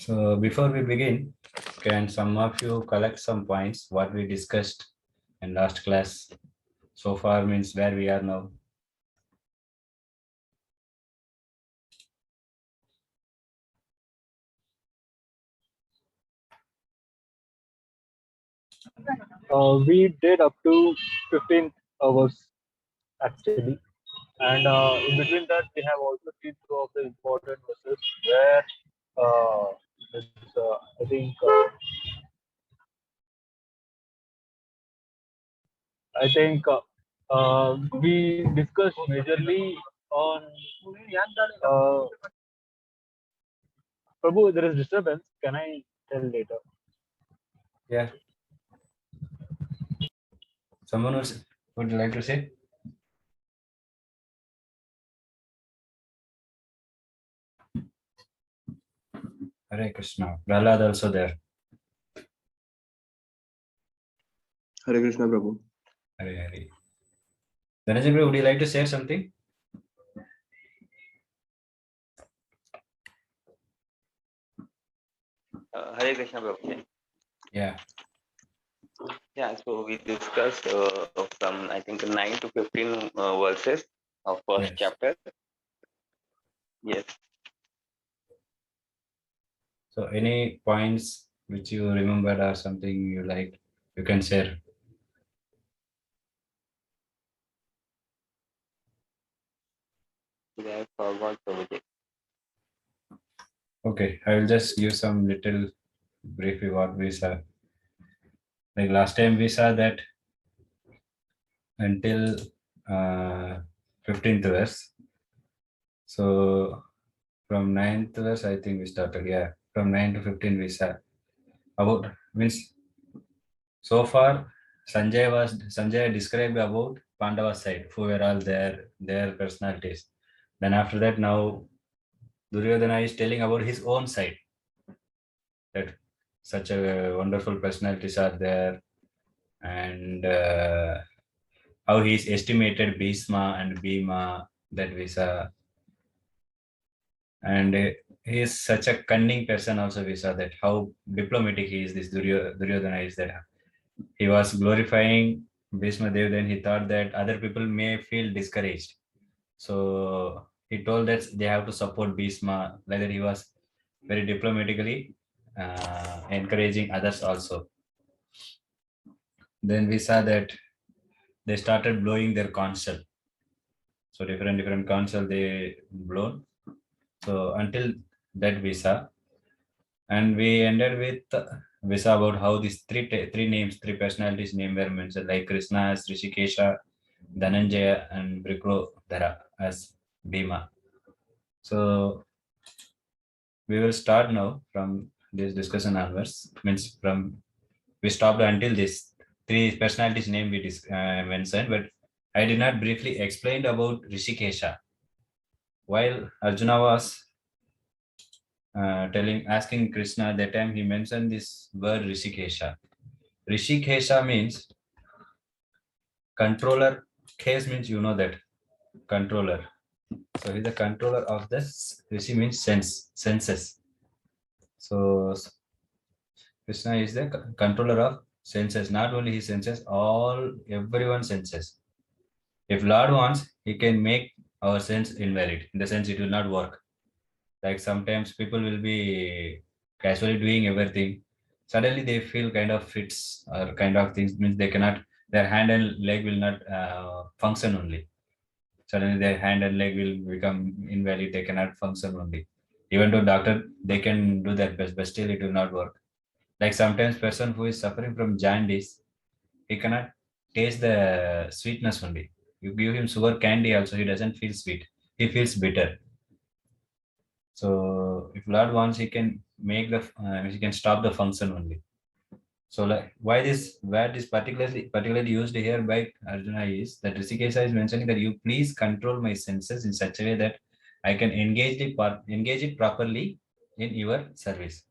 So before we begin, can some of you collect some points what we discussed in last class so far means where we are now? We did up to 15 hours actually, and in between that, we have also seen two of the important verses where I think we discussed majorly on uh, Prabhu. There is disturbance. Can I tell later? Yeah. Someone else would like to say? Hare Krishna. Prahlad also there. Hare Krishna, Prabhu. Hare Hare. Dhananjay bro, would you like to share something? Hare Krishna Prabhu. Yeah. Yeah, so we discussed from I think 9 to 15 verses of first Yes. chapter. Yes. So any points which you remembered or something you like, you can share. I forgot Prabhuji. Okay, I will just give some little briefly what we saw. Like last time we saw that until 15th verse. So from 9th verse, I think we started. Yeah, from 9 to 15 we saw about means so far Sanjay described about Pandava side, who were all their personalities. Then after that, now Duryodhana is telling about his own side, that such a wonderful personalities are there, and how he's estimated Bhisma and Bhima, that we saw. And he is such a cunning person also, we saw that how diplomatic he is, this Duryodhana is, that he was glorifying Bhishma Dev, then he thought that other people may feel discouraged, so he told that they have to support Bhishma, like that he was very diplomatically encouraging others also. Then we saw that they started blowing their council, so different council they blown. So until that we saw, and we ended with we saw about how these three personalities name were mentioned, like Krishna as Rishikesha, Dhananjaya, and Brikrodhara as Bhima. So we will start now from this discussion onwards. Means from we stopped until this three personalities name we mentioned, but I did not briefly explain about Rishikesha. While Arjuna was asking Krishna, that time he mentioned this word Rishikesha. Rishikesha means controller. Case means you know that controller. So he's the controller of this. Rishi means senses. So Krishna is the controller of senses. Not only his senses, everyone's senses. If Lord wants, he can make our sense invalid. In the sense, it will not work. Like sometimes people will be casually doing everything. Suddenly they feel kind of fits or kind of things, means they cannot, their hand and leg will not function only. Suddenly their hand and leg will become invalid. They cannot function only. Even though doctor, they can do their best, but still it will not work. Like sometimes person who is suffering from jaundice, he cannot taste the sweetness only. You give him sugar candy also, he doesn't feel sweet. He feels bitter. So if Lord wants, he can make he can stop the function only. So like why this word is particularly used here by Arjuna is that Rishikesha is mentioning that you please control my senses in such a way that I can engage it properly in your service.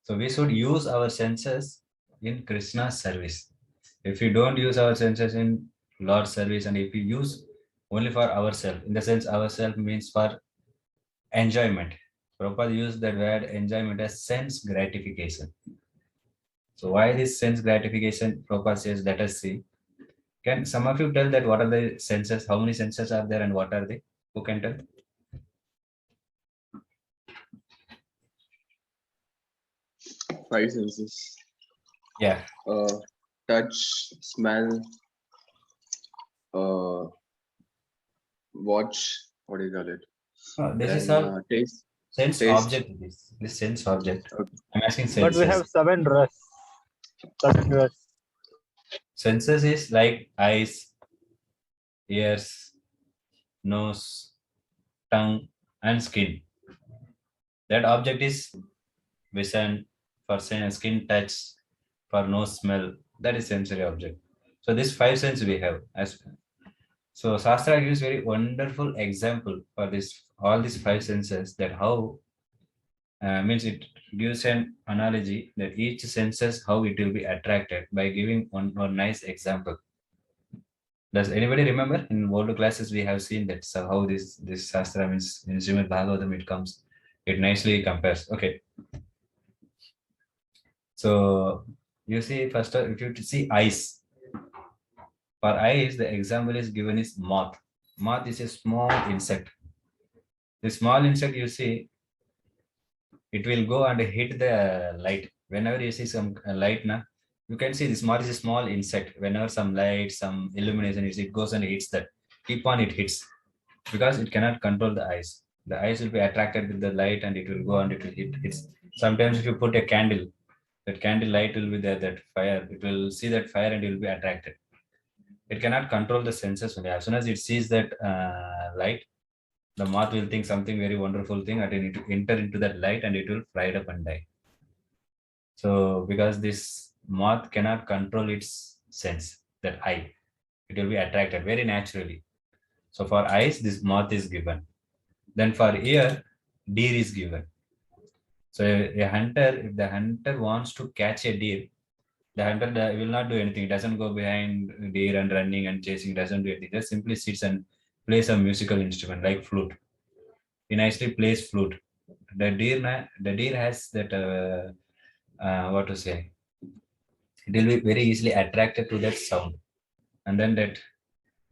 So we should use our senses in Krishna's service. If we don't use our senses in Lord's service, and if we use only for ourselves, in the sense ourselves means for enjoyment, Prabhupada used that word enjoyment as sense gratification. So why this sense gratification? Prabhupada says, let us see. Can some of you tell that what are the senses? How many senses are there and what are they? Who can tell? Five senses. Yeah. Touch, smell, watch. What do you call it? This is Then all taste. sense Taste. object. This sense object. Okay. I'm asking But we senses. have seven rests. Seven rests. Senses is like eyes, ears, nose, tongue, and skin. That object is vision, for skin touch, for nose smell. That is sensory object. So this five sense we have. As so Shastra gives very wonderful example for this all these five senses, that how means it gives an analogy that each senses how it will be attracted by giving one nice example. Does anybody remember in old classes we have seen that, so how this Shastra means in Srimad Bhagavatam it comes, it nicely compares. Okay. So you see first if you see eyes, for eyes the example is given is moth. Moth is a small insect. The small insect you see, it will go and hit the light. Whenever you see some light, na, you can see this moth is a small insect. Whenever some light, some illumination is, it goes and hits that. Keep on it hits because it cannot control the eyes. The eyes will be attracted with the light and it will go and it will hit. It's sometimes if you put a candle, that candle light will be there, that fire, it will see that fire and it will be attracted. It cannot control the senses only. As soon as it sees that light, the moth will think something very wonderful thing and it need to enter into that light and it will fry it up and die. So because this moth cannot control its sense, that eye, it will be attracted very naturally. So for eyes, this moth is given. Then for ear, deer is given. So a hunter, if the hunter wants to catch a deer, the hunter will not do anything. He doesn't go behind deer and running and chasing, doesn't do anything. Just simply sits and plays a musical instrument like flute. He nicely plays flute. The deer has that what to say, it will be very easily attracted to that sound, and then that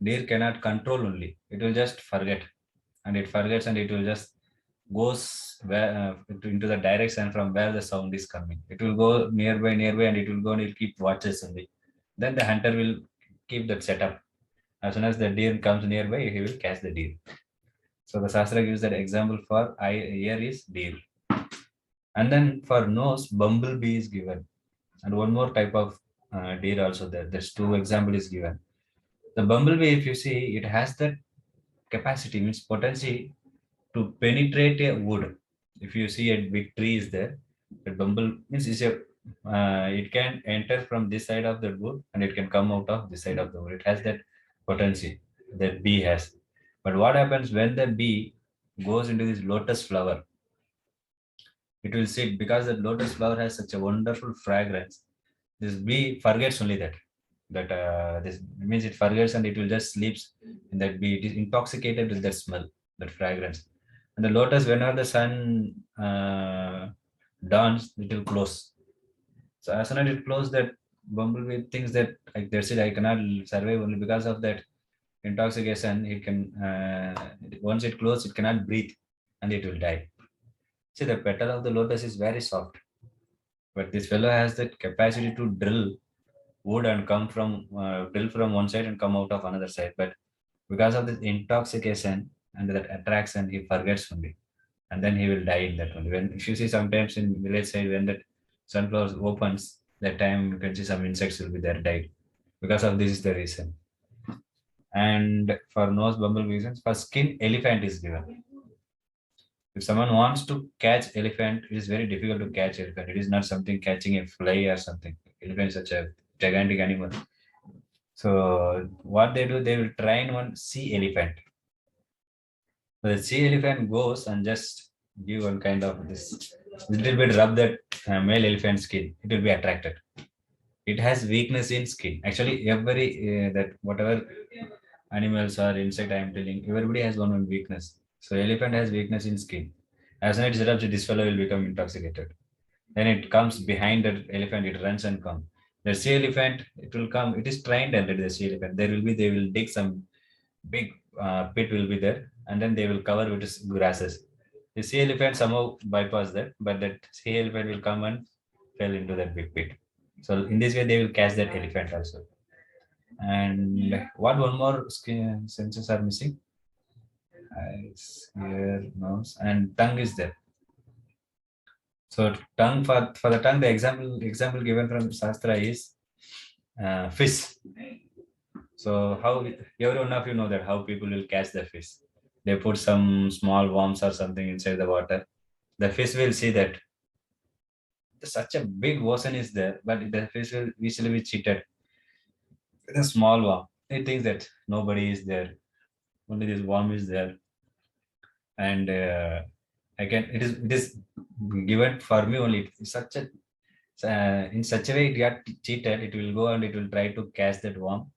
deer cannot control only, it will just forget, and it forgets and it will just goes where into the direction from where the sound is coming. It will go nearby and it will go and it will keep watches only. Then the hunter will keep that setup. As soon as the deer comes nearby, he will catch the deer. So the Shastra gives that example for eye, ear is deer. And then for nose, bumblebee is given. And one more type of deer also there. There's two example is given. The bumblebee, if you see, it has that capacity, means potency to penetrate a wood. If you see a big tree is there, the bumble means it can enter from this side of the wood and it can come out of this side of the wood. It has that potency that bee has. But what happens when the bee goes into this lotus flower? It will sit because the lotus flower has such a wonderful fragrance. This bee forgets only that this means it forgets and it will just sleeps in that bee. It is intoxicated with that smell, that fragrance. And the lotus, whenever the sun dawns, it will close. So as soon as it closes, that bumblebee thinks that like that's it, I cannot survive only because of that intoxication. It can once it closes, it cannot breathe and it will die. See, the petal of the lotus is very soft, but this fellow has the capacity to drill wood and drill from one side and come out of another side. But because of this intoxication and that attraction, he forgets only, and then he will die in that one. When if you see sometimes in village side when that sunflowers opens, that time you can see some insects will be there died. Because of this is the reason. And for nose bumble reasons, for skin, elephant is given. If someone wants to catch elephant, it is very difficult to catch elephant. It is not something catching a fly or something. Elephant is such a gigantic animal. So what they do, they will train one sea elephant. So the sea elephant goes and just give one kind of this little bit rub that male elephant skin. It will be attracted. It has weakness in skin. Actually, every that whatever animals or insect I am telling, everybody has one weakness. So elephant has weakness in skin. As soon as it erupts, this fellow will become intoxicated. Then it comes behind the elephant, it runs and comes. The sea elephant, it will come, it is trained already, the sea elephant. They will dig some big pit will be there, and then they will cover with grasses. The sea elephant somehow bypass that, but that sea elephant will come and fell into that big pit. So in this way, they will catch that elephant also. And what one more skin senses are missing? Eyes, ear, nose, and tongue is there. So tongue for the tongue, the example given from Shastra is fish. So how every one of you know that how people will catch the fish. They put some small worms or something inside the water. The fish will see that such a big ocean is there, but the fish will easily be cheated with a small worm. It thinks that nobody is there, only this worm is there, and it is given for me only. It's such a in such a way it got cheated. It will go and it will try to catch that worm,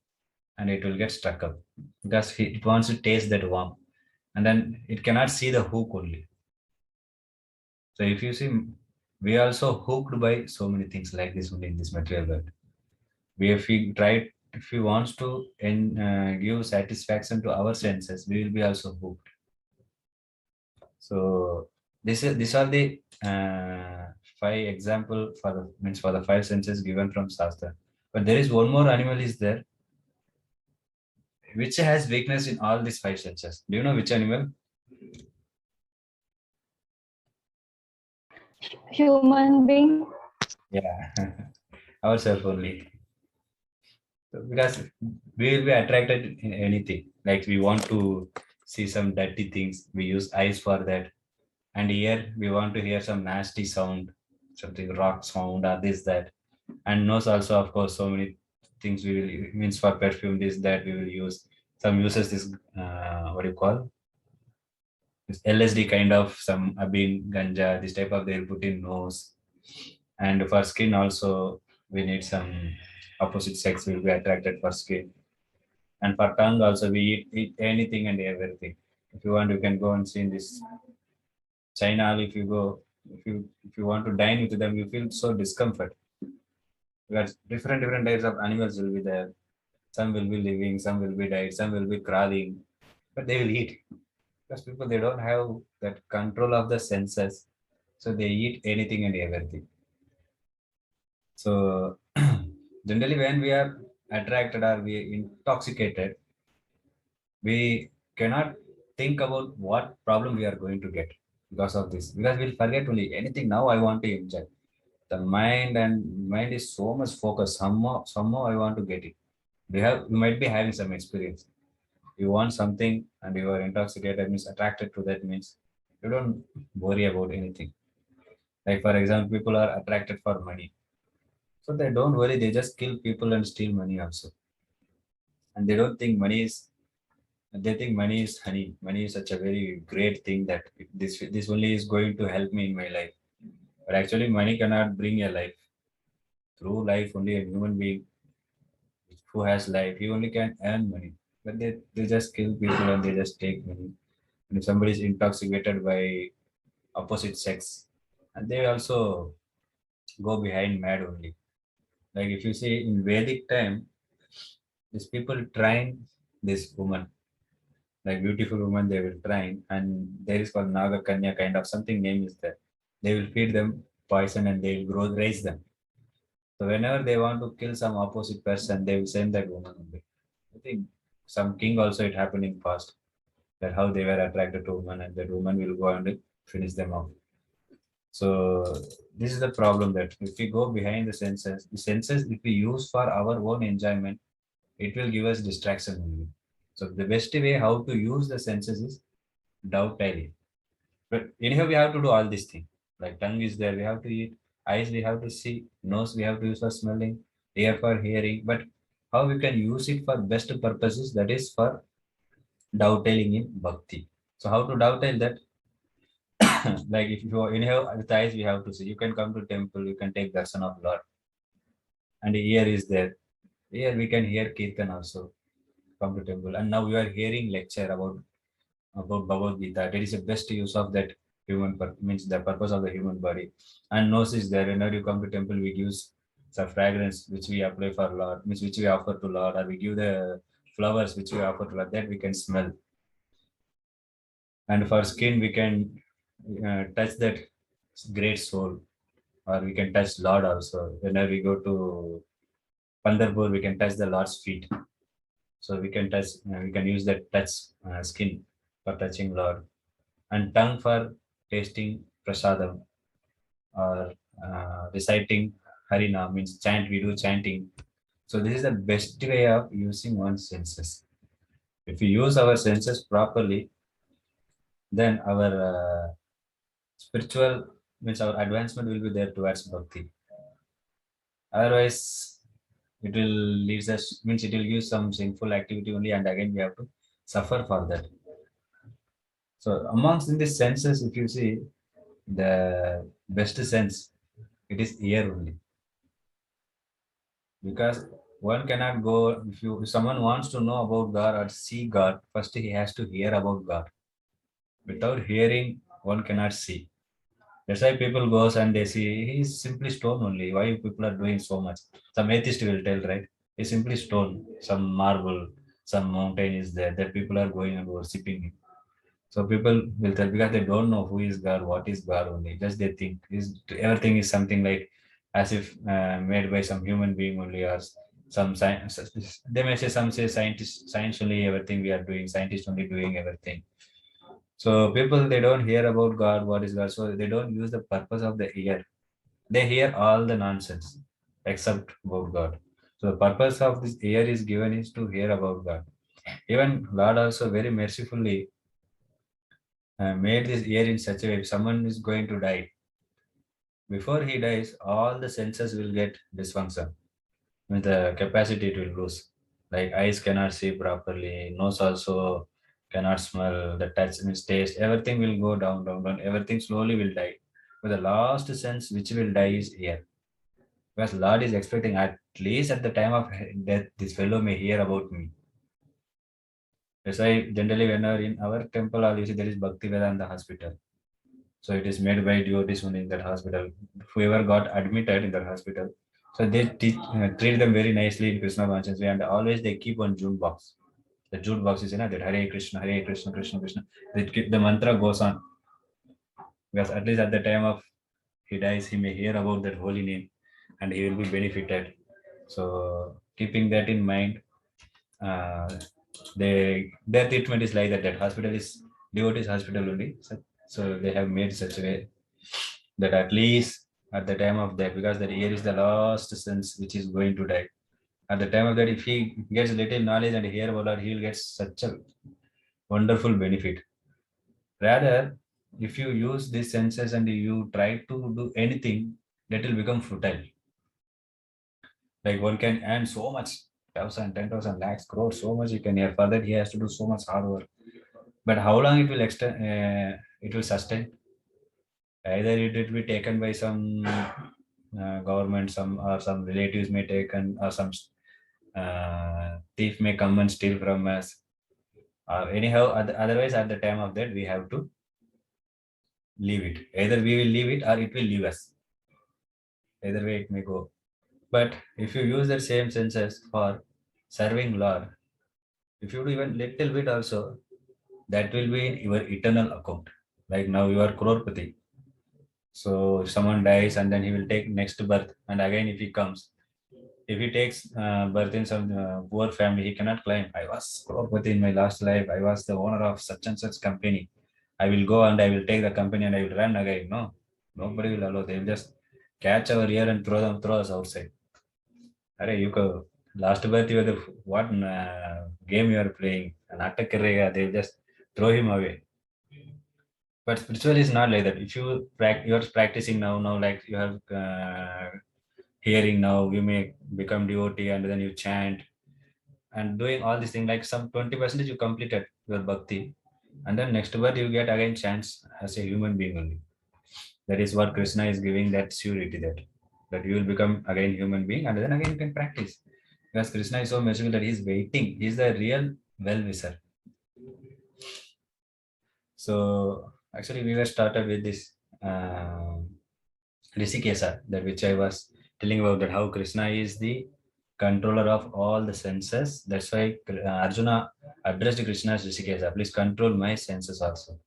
and it will get stuck up because it wants to taste that worm, and then it cannot see the hook only. So if you see, we are also hooked by so many things like this only in this material world. If we try, if we wants to give satisfaction to our senses, we will be also hooked. So these are the five example for the means for the five senses given from Shastra. But there is one more animal is there which has weakness in all these five senses. Do you know which animal? Human being. Yeah, ourselves only. So because we will be attracted in anything. Like we want to see some dirty things, we use eyes for that. And here we want to hear some nasty sound, something rock sound or this that. And nose also, of course, so many things we will means for perfume this that we will use. Some uses this what do you call this LSD kind of some abin ganja this type of they'll put in nose. And for skin also we need some opposite sex will be attracted for skin. And for tongue also we eat anything and everything. If you want, you can go and see in this China. If you go, if you want to dine with them, you feel so discomfort because different types of animals will be there. Some will be living, some will be dead, some will be crawling, but they will eat because people they don't have that control of the senses, so they eat anything and everything. So generally, when we are attracted or we are intoxicated, we cannot think about what problem we are going to get because of this. Because we'll forget only anything. Now I want to enjoy. The mind is so much focused. Somehow I want to get it. You might be having some experience. You want something and you are intoxicated, means attracted to that means you don't worry about anything. Like for example, people are attracted for money. So they don't worry, they just kill people and steal money also. And they don't think money is they think money is honey. Money is such a very great thing that this only is going to help me in my life. But actually, money cannot bring a life. Through life, only a human being who has life, he only can earn money. But they just kill people and they just take money. And if somebody is intoxicated by opposite sex, and they also go behind mad only. Like if you see in Vedic time, these people train this woman like beautiful woman they will train, and there is called Naga Kanya kind of something name is there. They will feed them poison and they will grow raise them. So whenever they want to kill some opposite person, they will send that woman only. I think some king also it happened in past that how they were attracted to woman and that woman will go and finish them off. So this is the problem that if we go behind the senses if we use for our own enjoyment, it will give us distraction only. So the best way how to use the senses is doubtily. But anyhow, we have to do all these things. Like tongue is there, we have to eat. Eyes we have to see. Nose we have to use for smelling. Ear for hearing. But how we can use it for best purposes? That is for doubting in bhakti. So how to dovetail that? Like if you anyhow with eyes we have to see. You can come to temple. You can take darshan of Lord. And ear is there. Here we can hear kirtan also. Come to temple. And now we are hearing lecture about Bhagavad Gita. That is the best use of that means the purpose of the human body. And nose is there. Whenever you come to temple, we use some fragrance which we apply for Lord, means which we offer to Lord, or we give the flowers which we offer to Lord, that we can smell. And for skin, we can touch that great soul, or we can touch Lord also. Whenever we go to Pandharpur, we can touch the Lord's feet. So we can touch, we can use that touch skin for touching Lord, and tongue for tasting prasadam, or reciting Harina, means chant. We do chanting. So this is the best way of using one's senses. If we use our senses properly, then our spiritual, means our advancement will be there towards bhakti. Otherwise, it will leads us, means it will give some sinful activity only, and again we have to suffer for that. So amongst in these senses, if you see the best sense, it is ear only. Because one cannot go, if someone wants to know about God or see God, first he has to hear about God. Without hearing, one cannot see. That's why people goes and they see he's simply stone only. Why people are doing so much? Some atheist will tell, right? He's simply stone, some marble, some mountain is there that people are going and worshipping him. So people will tell, because they don't know who is God, what is God only. Just they think everything is something like as if made by some human being only, or some science. They may say, some say scientists, science only everything we are doing, scientists only doing everything. So people, they don't hear about God, what is God. So they don't use the purpose of the ear. They hear all the nonsense except about God. So the purpose of this ear is given is to hear about God. Even Lord also very mercifully made this ear in such a way, if someone is going to die, before he dies, all the senses will get dysfunction. With the capacity it will lose. Like eyes cannot see properly, nose also cannot smell, the touch means taste, everything will go down, down, down, everything slowly will die. But the last sense which will die is ear. Because Lord is expecting, at least at the time of death, this fellow may hear about me. That's why generally whenever in our temple, all you see there is Bhakti Vedanta hospital. So it is made by devotees only in that hospital. Whoever got admitted in that hospital, so they treat them very nicely in Krishna conscience way, and always they keep on jute box. The jute box is, that Hare Krishna, Krishna Krishna. The mantra goes on, because at least at the time of he dies, he may hear about that holy name, and he will be benefited. So keeping that in mind, their treatment is like that. That hospital is devotees hospital only. So they have made such a way that at least at the time of death, because that ear is the last sense which is going to die. At the time of that, if he gets little knowledge and hear about it, he will get such a wonderful benefit. Rather, if you use these senses and you try to do anything, that will become futile. Like one can earn so much, 1,000, 10,000, lakhs, crores, so much he can earn. For that, he has to do so much hard work. But how long it will extend? It will sustain. Either it will be taken by some government, some relatives may take, or some thief may come and steal from us. Anyhow, otherwise at the time of that we have to leave it. Either we will leave it or it will leave us. Either way it may go. But if you use the same senses for serving Lord, if you do even little bit also, that will be in your eternal account. Like now you are crorepati. So if someone dies and then he will take next birth, and again if he comes, if he takes birth in some poor family, he cannot claim, I was crorepati in my last life, I was the owner of such and such company. I will go and I will take the company and I will run again. No, nobody will allow. They will just catch our ear and throw us outside. Arey, you go. Last birth, you are the what game you are playing? An attack karega, they will just throw him away. But spiritual is not like that. If you you are practicing now like you have hearing now, you may become devotee and then you chant and doing all these things, like some 20% you completed your bhakti, and then next birth you get again chance as a human being only. That is what Krishna is giving, that surety, that you will become again human being, and then again you can practice. Because Krishna is so merciful that he is waiting. He is the real well-wisher. So Actually, we were started with this Rishikesa, that which I was telling about, that how Krishna is the controller of all the senses. That's why Arjuna addressed Krishna as Rishikesa. Please control my senses also.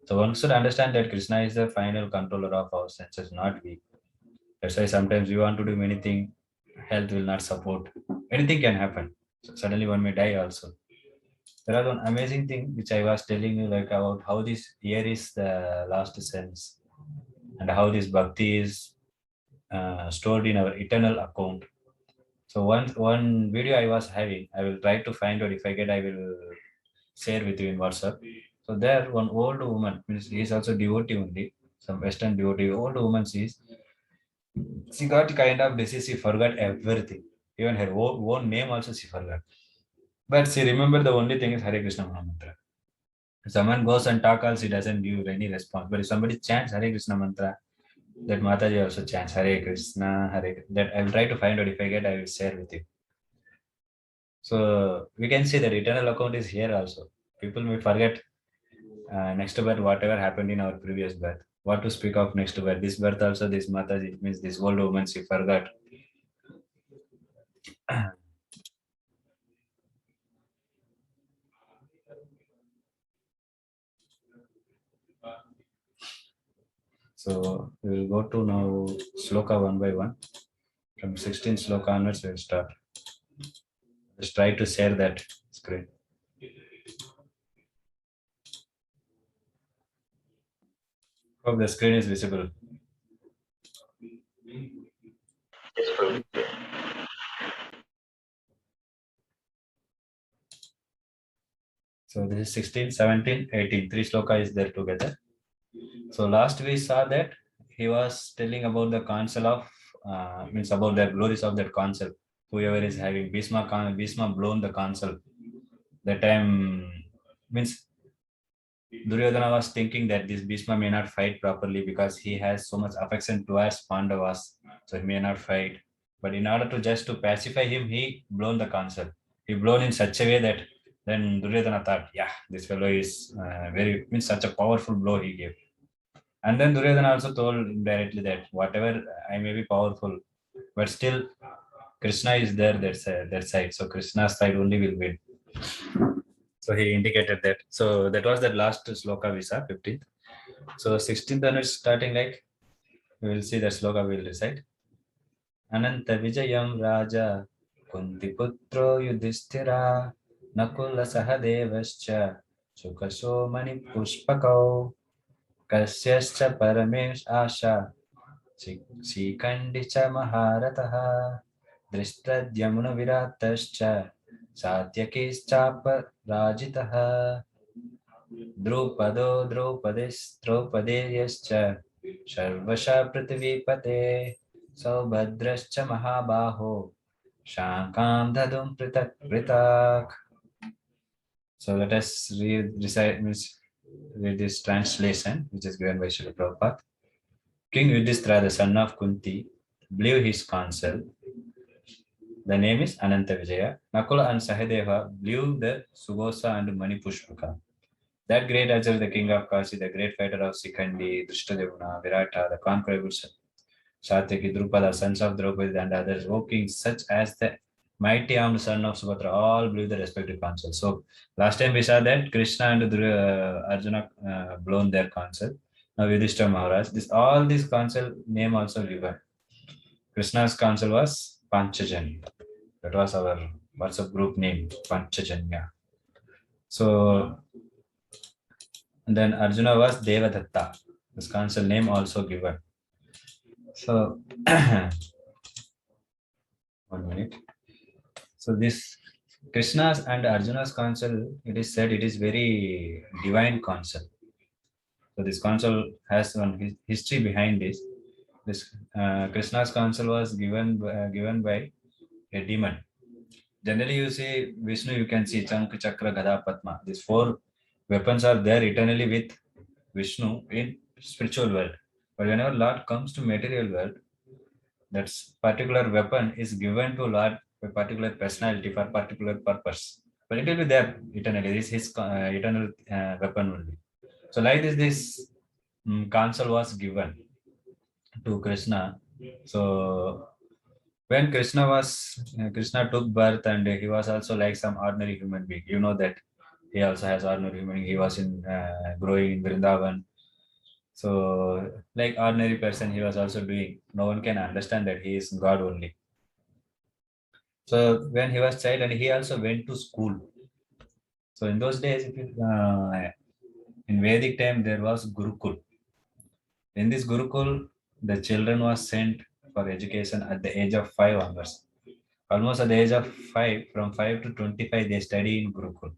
So one should understand that Krishna is the final controller of our senses, not we. That's why sometimes we want to do many things, health will not support. Anything can happen. So suddenly one may die also. There are one amazing thing which I was telling you, like about how this year is the last sense and how this bhakti is stored in our eternal account. So one video I was having, I will try to find out. If I get, I will share with you in WhatsApp. So there, one old woman, means he is also devotee only, some Western devotee. Old woman, she got kind of disease. She forgot everything, even her own name also she forgot. But she remember the only thing is Hare Krishna Mahamantra. If someone goes and talk else, he doesn't give any response. But if somebody chants Hare Krishna mantra, that Mataji also chants Hare Krishna, Hare. That I will try to find out. If I get, I will share with you. So we can see that eternal account is here also. People may forget next birth whatever happened in our previous birth. What to speak of next birth? This birth also, this Mataji, means this old woman, she forgot. So we will go to now sloka one by one. From 16 sloka onwards, we will start. Just try to share that screen. Hope the screen is visible. Yes, Prabhu. So this is 16, 17, 18. Three sloka is there together. So last we saw that he was telling about the council of, means about the glories of that council. Whoever is having Bhishma blown the council. That time, means Duryodhana was thinking that this Bhishma may not fight properly because he has so much affection towards Pandavas, so he may not fight. But in order to just to pacify him, he blown the council. He blown in such a way that then Duryodhana thought, yeah, this fellow is very, means such a powerful blow he gave. And then Duryodhana also told indirectly that whatever I may be powerful, but still Krishna is there, that side. So Krishna's side only will win. So he indicated that. So that was the last sloka we saw, 15th. So 16th one is starting like, we will see the sloka we will recite. Ananta Vijayam Raja Kunti Putro Yudhishthira Nakula Sahadevascha Sukasho Mani Pushpakau Kasyascha Paramesh Asha Shikandicha Maharataha Drishtadyamuna Viratascha Satyakishchapa Rajitaha Drupado Draupadeyascha Sharvasha Prithvipate Saubhadrascha Mahabaho Shankam Dadum Pritak. So let us read this translation, which is given by Srila Prabhupada. King Yudhishthira, the son of Kunti, blew his counsel. The name is Ananta Vijaya. Nakula and Sahadeva blew the Sugosa and Mani Pushpaka. That great Ajal, the king of Kashi, the great fighter of Sikandi, Drishtadevana, Virata, the conquerable Satyaki, Drupada, sons of Draupadi, and others, O kings, such as the mighty armed son of Subhadra, all blew the respective counsel. So last time we saw that Krishna and Arjuna blown their counsel. Now Yudhishthira Maharaj, all these counsel name also given. Krishna's counsel was Panchajanya. That was our WhatsApp group name, Panchajanya. So and then Arjuna was Devadatta. This counsel name also given. So 1 minute. So this Krishna's and Arjuna's counsel, it is said it is very divine counsel. So this counsel has one history behind this. This Krishna's counsel was given by a demon. Generally, you see Vishnu, you can see Chank, Chakra, Gada, Padma. These four weapons are there eternally with Vishnu in spiritual world. But whenever Lord comes to material world, that particular weapon is given to Lord a particular personality for particular purpose. But it will be there eternally. This is his eternal weapon only. So like this counsel was given to Krishna. So when Krishna took birth, and he was also like some ordinary human being. You know that he also has ordinary human being. He was in growing in Vrindavan. So like ordinary person, he was also doing. No one can understand that he is God only. So when he was child, and he also went to school. So in those days, in Vedic time, there was Gurukul. In this Gurukul, the children was sent for education at the age of 5 onwards. Almost at the age of 5, from 5 to 25, they study in Gurukul.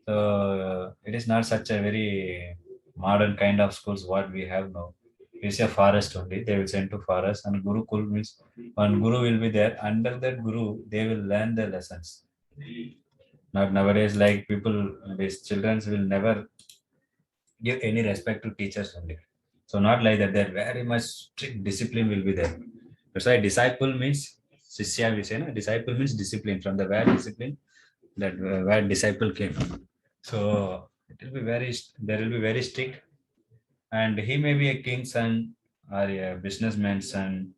So it is not such a very modern kind of schools what we have now. It's a forest only. They will send to forest, and Gurukul means one guru will be there. Under that guru, they will learn the lessons. Not nowadays, like people, these children will never give any respect to teachers only. So not like that. They're very much strict discipline will be there. That's why disciple means Sishya we say, no? Disciple means discipline. From the word discipline, that where disciple came. So it will be very, there will be very strict, and he may be a king's son or a businessman's son,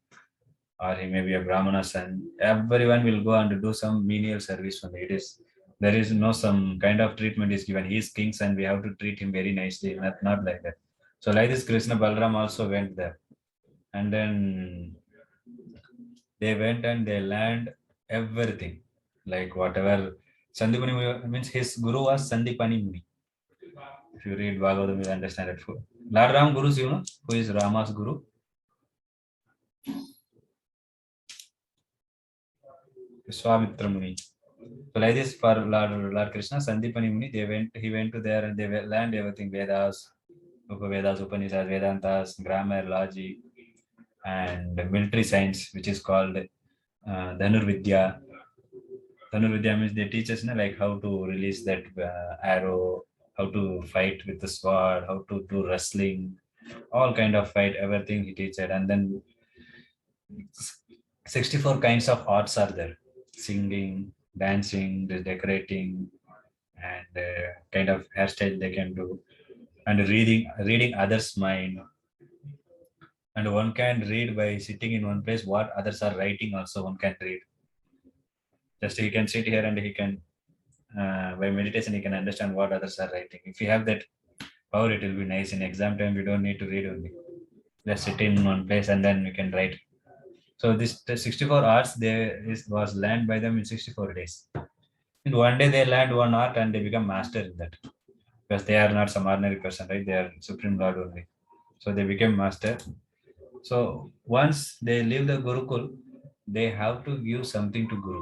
or he may be a brahmana son. Everyone will go and do some menial service for it. Is there is no some kind of treatment is given. He is king's son. We have to treat him very nicely. Not like that. So like this, Krishna Balram also went there, and then they went and they learned everything, like whatever. Sandipani means his guru was Sandipani Muni. If you read Bhagavatam, you understand it. Lord Ram Guru, you know, who is Rama's guru? Vishwamitra Muni. So like this for Lord Krishna, Sandipani Muni, he went to there and they learned everything, Vedas, Upavedas, Upanishads, Vedantas, grammar, logic, and military science, which is called Dhanurvidya. Dhanurvidya means they teach us like how to release that arrow, how to fight with the sword, how to do wrestling, all kind of fight, everything he teaches. And then 64 kinds of arts are there: singing, dancing, decorating, and kind of hairstyle they can do, and reading others' mind. And one can read by sitting in one place what others are writing. Also, one can read. Just he can sit here and he can by meditation he can understand what others are writing. If you have that power, it will be nice. In exam time, we don't need to read only. Just sit in one place and then we can write. So the 64 arts was learned by them in 64 days. In one day they learned one art and they become master in that. Because they are not some ordinary person, right? They are Supreme Lord only. So they became master. So once they leave the Gurukul, they have to give something to Guru.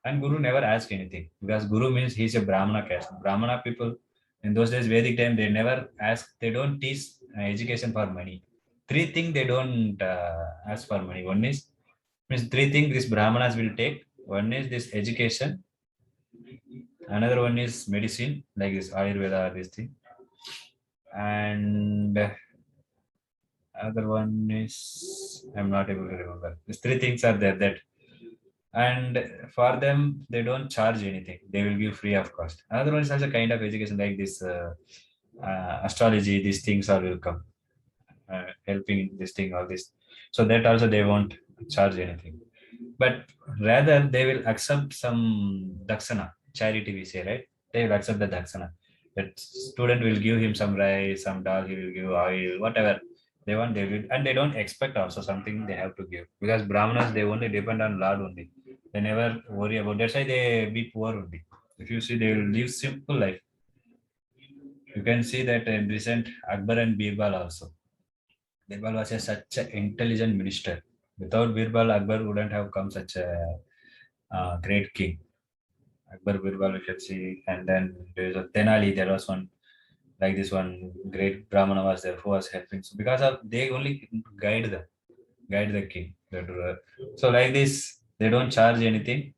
And Guru never ask anything, because Guru means he's a Brahmana caste. Brahmana people in those days, Vedic time, they never ask, they don't teach education for money. Three things they don't ask for money. One is, means three things these Brahmanas will take. One is this education. Another one is medicine, like this Ayurveda, this thing. And other one is, I'm not able to remember. These three things are there that, and for them they don't charge anything, they will give free of cost. Another one is also kind of education, like this astrology, these things are will come helping this thing, all this. So that also they won't charge anything, but rather they will accept some dakshana, charity we say, right? They will accept the dakshana. That student will give him some rice, some dal, he will give oil, whatever they want, they will. And they don't expect also something they have to give, because Brahmanas, they only depend on Lord only. They never worry about, that's why they be poor only. If you see, they will live simple life. You can see that in recent Akbar and Birbal also. Birbal was such an intelligent minister. Without Birbal, Akbar wouldn't have come such a great king. Akbar, Birbal, we can see. And then there is a Tenali, there was one, like this one great Brahmana was there who was helping. So because of, they only guide the king. So like this, they don't charge anything.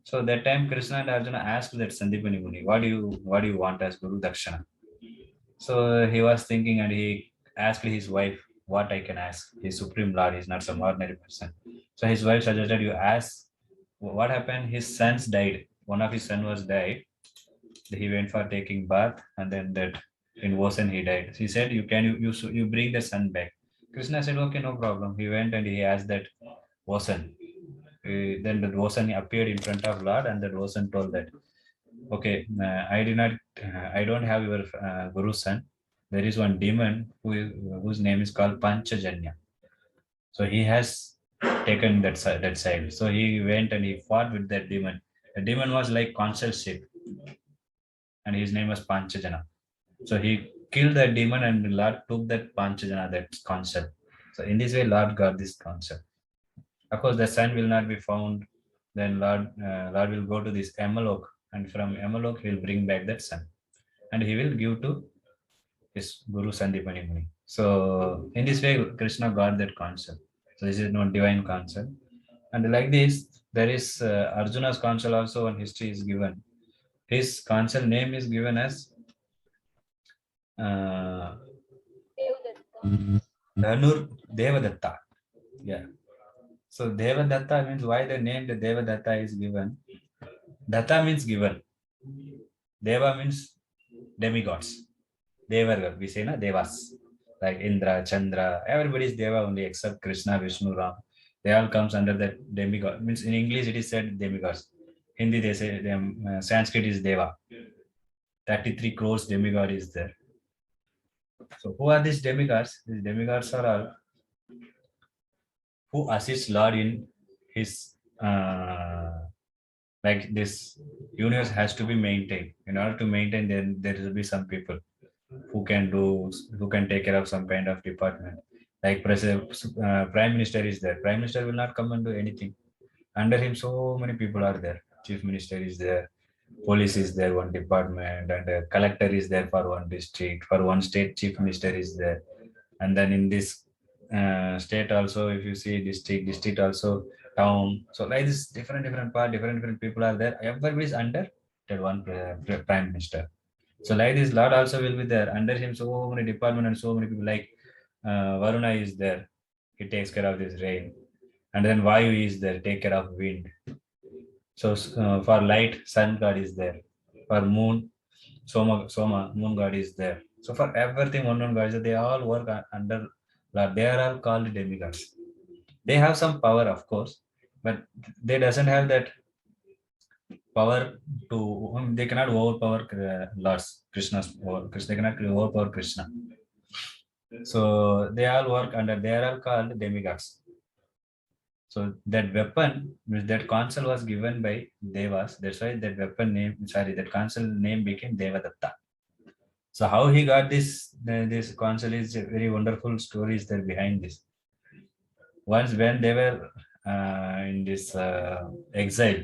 So that time Krishna and Arjuna asked that Sandipani Muni, what do you want as Guru Dakshana? So he was thinking and he asked his wife what I can ask. He's Supreme Lord, he's not some ordinary person. So his wife suggested, you ask. What happened? His sons died. One of his son was died. He went for taking bath, and then that In ocean he died. He said, you bring the sun back. Krishna said, okay, no problem. He went and he asked that ocean. Then the ocean appeared in front of Lord, and the ocean told that, okay, I don't have your Guru's son. There is one demon whose name is called Panchajanya. So he has taken that side. So he went and he fought with that demon. The demon was like consul ship, and his name was Panchajana. So he killed that demon, and Lord took that Panchajana, that concept. So in this way, Lord got this concept. Of course, the son will not be found. Then Lord will go to this Emalok, and from Emalok he will bring back that son, and he will give to his Guru Sandipani Muni. So in this way, Krishna got that concept. So this is not divine concept. And like this, there is Arjuna's counsel also. One history is given. His counsel name is given as Dhanur Devadatta. Yeah. So Devadatta means, why the name the Devadatta is given. Datta means given. Deva means demigods. Devar, we say na Devas. Like Indra, Chandra, everybody is Deva only except Krishna, Vishnu, Ram. They all comes under that demigod. Means in English it is said demigods. Hindi they say them. Sanskrit is Deva. 33 crores demigod is there. So who are these demigods? These demigods are all who assist Lord in his like this universe has to be maintained. In order to maintain, then there will be some people who can take care of some kind of department. Like Prime Minister is there. Prime Minister will not come and do anything. Under him, so many people are there. Chief Minister is there. Police is there, one department, and a collector is there for one district. For one state, Chief Minister is there. And then in this state also, if you see district also, town. So like this, different part, different people are there. Everybody is under that one Prime Minister. So like this, Lord also will be there. Under him, so many department and so many people. Like Varuna is there. He takes care of this rain. And then Vayu is there, take care of wind. So for light, sun god is there. For moon, Soma, moon god is there. So for everything, one god is there. They all work under Lord. They are all called demigods. They have some power, of course, but they doesn't have that power to. They cannot overpower Lord's Krishna's. They cannot overpower Krishna. So they all work under. They are all called demigods. So that weapon, that console was given by Devas. That's why that weapon name, that console name became Devadatta. So how he got this console is a very wonderful stories there behind this. Once when they were in this exile,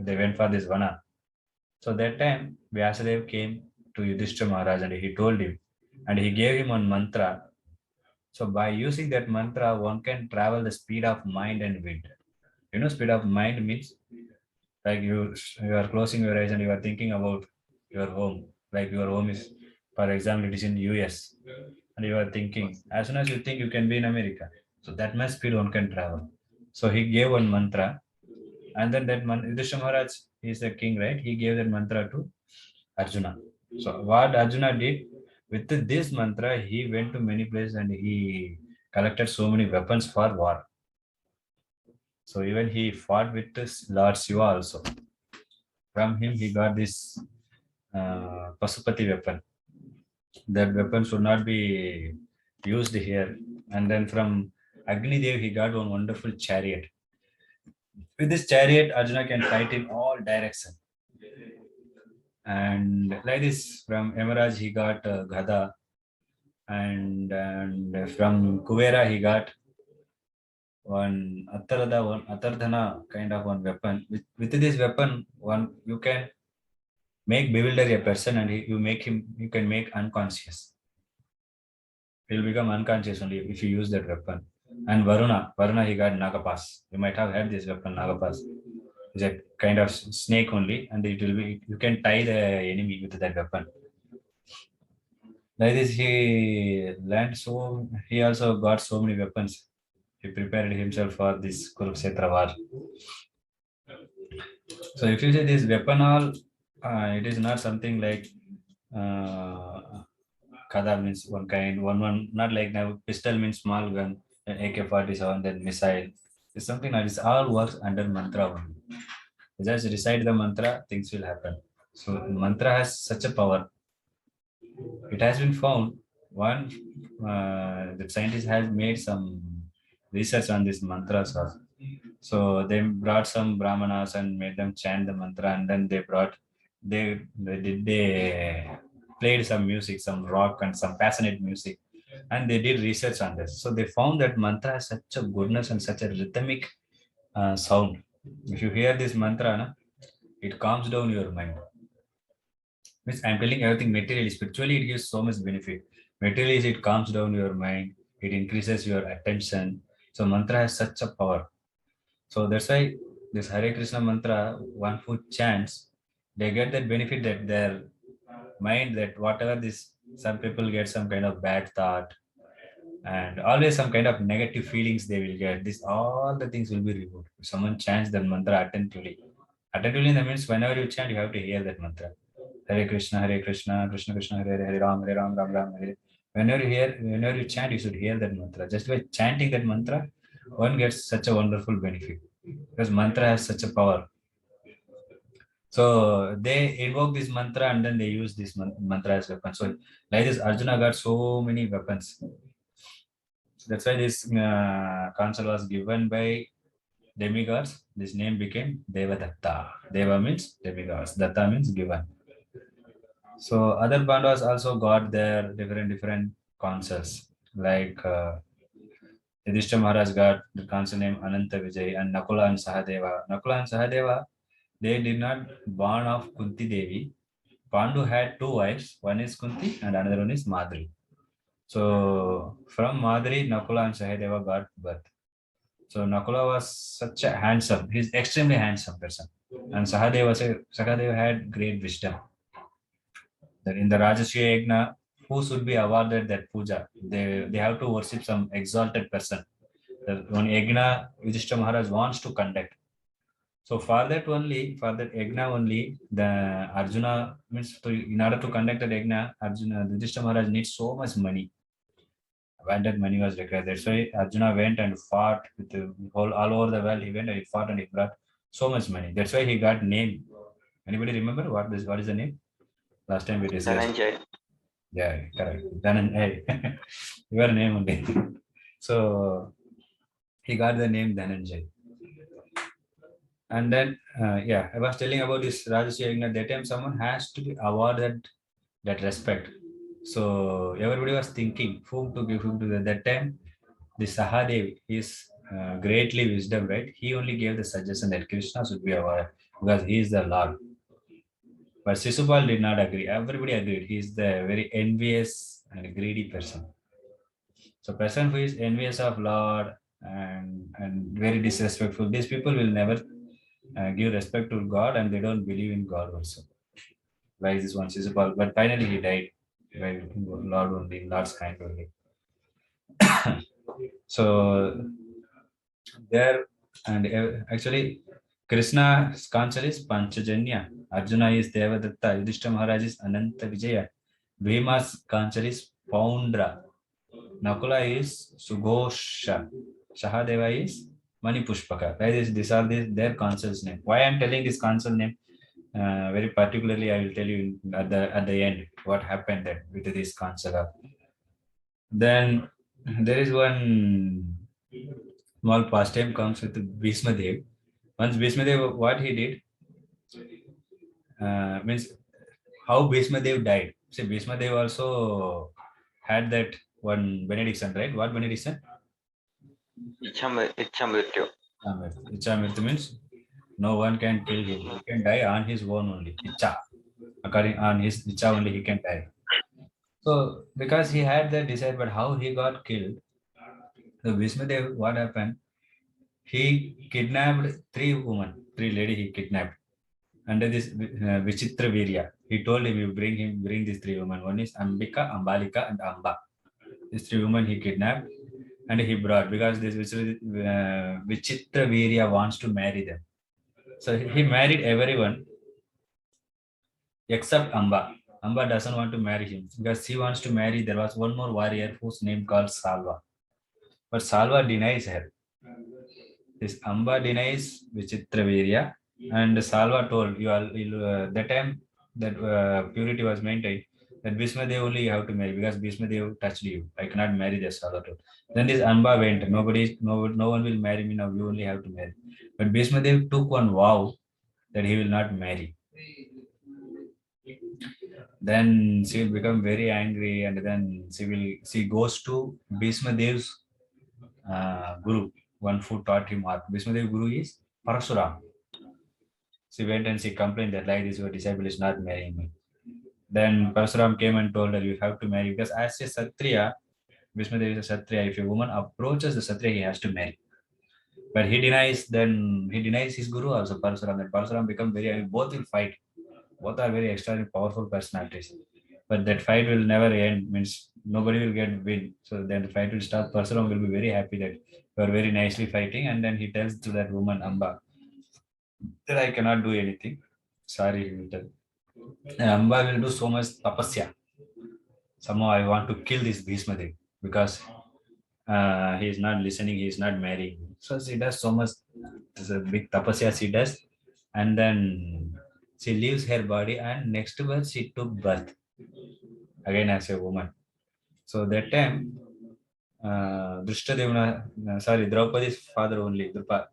they went for this Vana. So that time Vyasadeva came to Yudhishthira Maharaj and he told him, and he gave him one mantra. So by using that mantra, one can travel the speed of mind and wind. You know, speed of mind means like you are closing your eyes and you are thinking about your home. Like your home is, for example, it is in US, and you are thinking, as soon as you think you can be in America. So that much speed one can travel. So he gave one mantra, and then that Yudhishthira Maharaj is the king, right? He gave that mantra to Arjuna. So what Arjuna did, with this mantra, he went to many places and he collected so many weapons for war. So even he fought with this Lord Shiva also. From him, he got this Pasupati weapon. That weapon should not be used here. And then from Agni Dev, he got one wonderful chariot. With this chariot, Arjuna can fight in all directions. And like this, from Yamaraj he got Gada, and from Kuvera he got one Atardhana kind of one weapon. With this weapon, you can make bewilder a person, and you can make unconscious. He will become unconscious only if you use that weapon. And Varuna he got Nagapas. You might have heard this weapon, Nagapas. It's a kind of snake only, and it will be, you can tie the enemy with that weapon. Like this, he also got so many weapons. He prepared himself for this Kurukshetra war. So if you say this weapon all, it is not something like Kada means one kind, one, not like now pistol means small gun, then AK-47, then missile. It's something like this. All works under mantra only. Just recite the mantra, things will happen. So mantra has such a power. It has been found one the scientist has made some research on these mantras also. So they brought some brahmanas and made them chant the mantra, and then they brought they played some music, some rock and some passionate music, and they did research on this. So they found that mantra has such a goodness and such a rhythmic sound. If you hear this mantra, na, it calms down your mind. Means I'm telling everything materially, spiritually, it gives so much benefit. Materially, it calms down your mind, it increases your attention. So mantra has such a power. So that's why this Hare Krishna mantra, one who chants, they get that benefit that their mind, that whatever this, some people get some kind of bad thought and always some kind of negative feelings they will get. This all the things will be removed. If someone chants the mantra attentively. Attentively means whenever you chant, you have to hear that mantra. Hare Krishna, Krishna Krishna, Hare Hare, Hare Ram, Ram Ram, Hare. Whenever you chant, you should hear that mantra. Just by chanting that mantra, one gets such a wonderful benefit because mantra has such a power. So they invoke this mantra and then they use this mantra as weapon. So like this, Arjuna got so many weapons. That's why this council was given by demigods. This name became Devadatta. Deva means demigods. Datta means given. So other Pandavas also got their different councils. Like Yudhishthira Maharaj got the council name Ananta Vijay, and Nakula and Sahadeva. Nakula and Sahadeva, they did not born of Kunti Devi. Pandu had two wives. One is Kunti and another one is Madri. So from Madri, Nakula and Sahadeva got birth. So Nakula was such a handsome. He's extremely handsome person, and Sahadeva had great wisdom. That in the Rajasuya Yagna, who should be awarded that puja? They have to worship some exalted person. The one Yagna Yudhishthira Maharaj wants to conduct. So for that Yagna only, the Arjuna means in order to conduct the Yagna, Yudhishthira Maharaj needs so much money. Abundant money was required. That's why Arjuna went and fought with the whole all over the world. He went and he fought and he brought so much money. That's why he got name. Anybody remember what is the name? Last time we discussed. Dhananjay. Yeah, correct. Dhananjay. Your name only. So he got the name Dhananjay. And then, I was telling about this Rajasuya Yagna. That time someone has to be awarded that respect. So everybody was thinking whom to give whom to that time. The Sahadev is greatly wisdom, right? He only gave the suggestion that Krishna should be awarded because he is the Lord. But Sisupal did not agree. Everybody agreed. He is the very envious and greedy person. So person who is envious of Lord and very disrespectful, these people will never give respect to God and they don't believe in God also. Like this one Sisupal, but finally he died by Lord only, Lord's kind only. So there and actually Krishna's counsel is Panchajanya. Arjuna is Devadatta. Yudhishthira Maharaj is Ananta Vijaya. Bhima's counsel is Poundra. Nakula is Sughosha. Sahadeva is Manipushpaka. These are their council's name. Why I'm telling this council name? Very particularly, I will tell you at the end what happened then with this council. Then there is one small pastime comes with Bhishma Dev. Once Bhishma Dev, what he did means how Bhishma Dev died. See, Bhishma Dev also had that one benediction, right? What benediction? Ichamrityu. Ichamrityu means no one can kill him. He can die on his own only. Icha. According on his Icha only he can die. So because he had that desire, but how he got killed? So Bhishma Dev, what happened? He kidnapped three ladies he kidnapped under this Vichitra Virya. He told him, you bring these three women. One is Ambika, Ambalika, and Amba. These three women he kidnapped and he brought because this Vichitra Virya wants to marry them. So he married everyone except Amba. Amba doesn't want to marry him because she wants to marry. There was one more warrior whose name called Salva, but Salva denies her. This Amba denies Vichitravirya, and Salva told that time that purity was maintained. That Bhisma Dev only you have to marry because Bhisma Dev touched you. I cannot marry this Salva told. Then this Amba went. No one will marry me now. You only have to marry. But Bhisma Dev took one vow that he will not marry. Then she will become very angry, and then she goes to Bhisma Dev's guru, one who taught him art. Bhisma Dev guru is Parasuram. She went and she complained that like this your disciple is not marrying me. Then Parasuram came and told her you have to marry because as a Satriya, Bhisma Dev is a Satriya. If a woman approaches the Satriya, he has to marry. But he denies his guru also Parasuram. And Parasuram become very angry. Both will fight. Both are very extraordinary powerful personalities. But that fight will never end, means nobody will get win. So then the fight will start. Parsuram will be very happy that you are very nicely fighting, and then he tells to that woman Amba that I cannot do anything. Sorry, he will tell. And Amba will do so much tapasya. Somehow I want to kill this Bhishma Dev because he is not listening, he is not marrying. So she does so much. There's a big tapasya she does, and then she leaves her body, and next birth she took birth again as a woman. So that time, Draupadi's father only, Drupad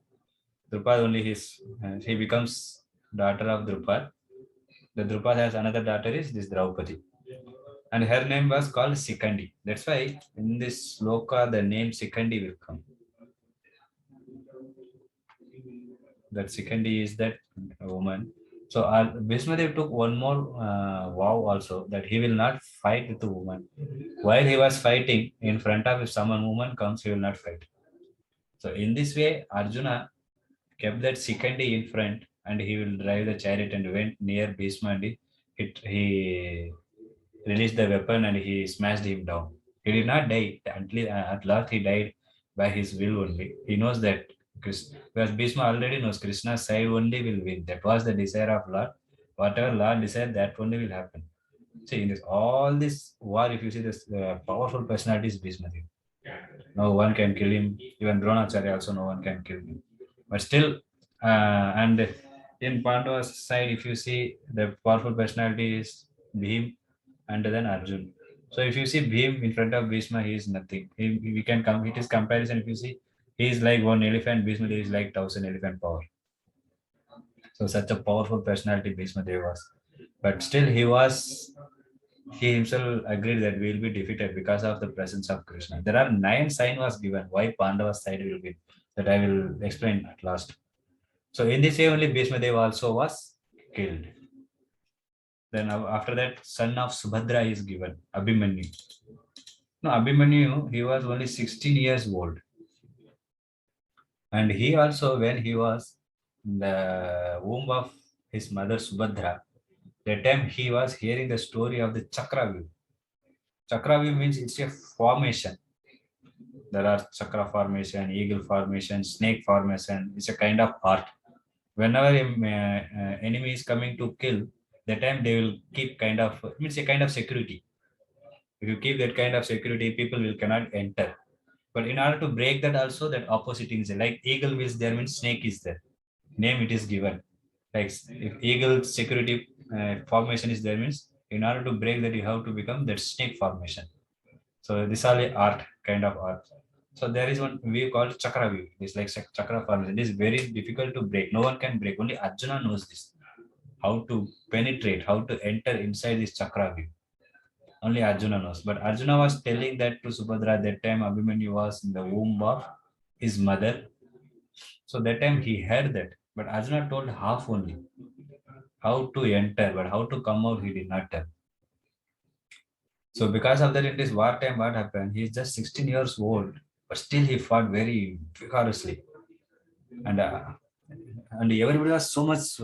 only he becomes daughter of Drupad. The Drupad has another daughter is this Draupadi. And her name was called Sikandi. That's why in this sloka the name Sikandi will come. That Sikandi is that woman. So Bhismadev took one more vow also that he will not fight with the woman. While he was fighting in front of if someone woman comes, he will not fight. So in this way, Arjuna kept that Sikandi in front and he will drive the chariot and went near Bhisma and he released the weapon and he smashed him down. He did not die until at last he died by his will only. He knows that because Bhisma already knows Krishna's side only will win. That was the desire of Lord. Whatever Lord desired, that only will happen. See, in this all this war, if you see this powerful personality is Bhisma. No one can kill him. Even Dronacharya also no one can kill him. But still, and in Pandava's side, if you see the powerful personality is Bhim and then Arjun. So if you see Bhim in front of Bhishma, he is nothing. We can come. It is comparison. If you see, he is like one elephant. Bhishma is like 1,000 elephant power. So such a powerful personality Bhishma was. But still, he himself agreed that we will be defeated because of the presence of Krishna. There are 9 signs was given why Pandava's side will win. That I will explain at last. So in this way only Bhishma also was killed. Then after that, son of Subhadra is given, Abhimanyu. No, Abhimanyu, he was only 16 years old. And he also, when he was in the womb of his mother Subhadra, that time he was hearing the story of the Chakravyuh. Chakravyuh means it's a formation. There are chakra formation, eagle formation, snake formation. It's a kind of art. Whenever an enemy is coming to kill, that time they will keep kind of, it's a kind of security. If you keep that kind of security, people will cannot enter. But in order to break that also, that opposite is there. Like eagle is there means snake is there. Name it is given. Like if eagle security formation is there means in order to break that you have to become that snake formation. So this is all art, kind of art. So there is one we call chakra view. It's like chakra formation. It is very difficult to break. No one can break. Only Arjuna knows this. How to penetrate, how to enter inside this chakra view. Only Arjuna knows. But Arjuna was telling that to Subhadra that time Abhimanyu was in the womb of his mother. So that time he heard that. But Arjuna told half only. How to enter, but how to come out, he did not tell. So because of that, in this war time, what happened? He is just 16 years old, but still he fought very vigorously. And everybody was so much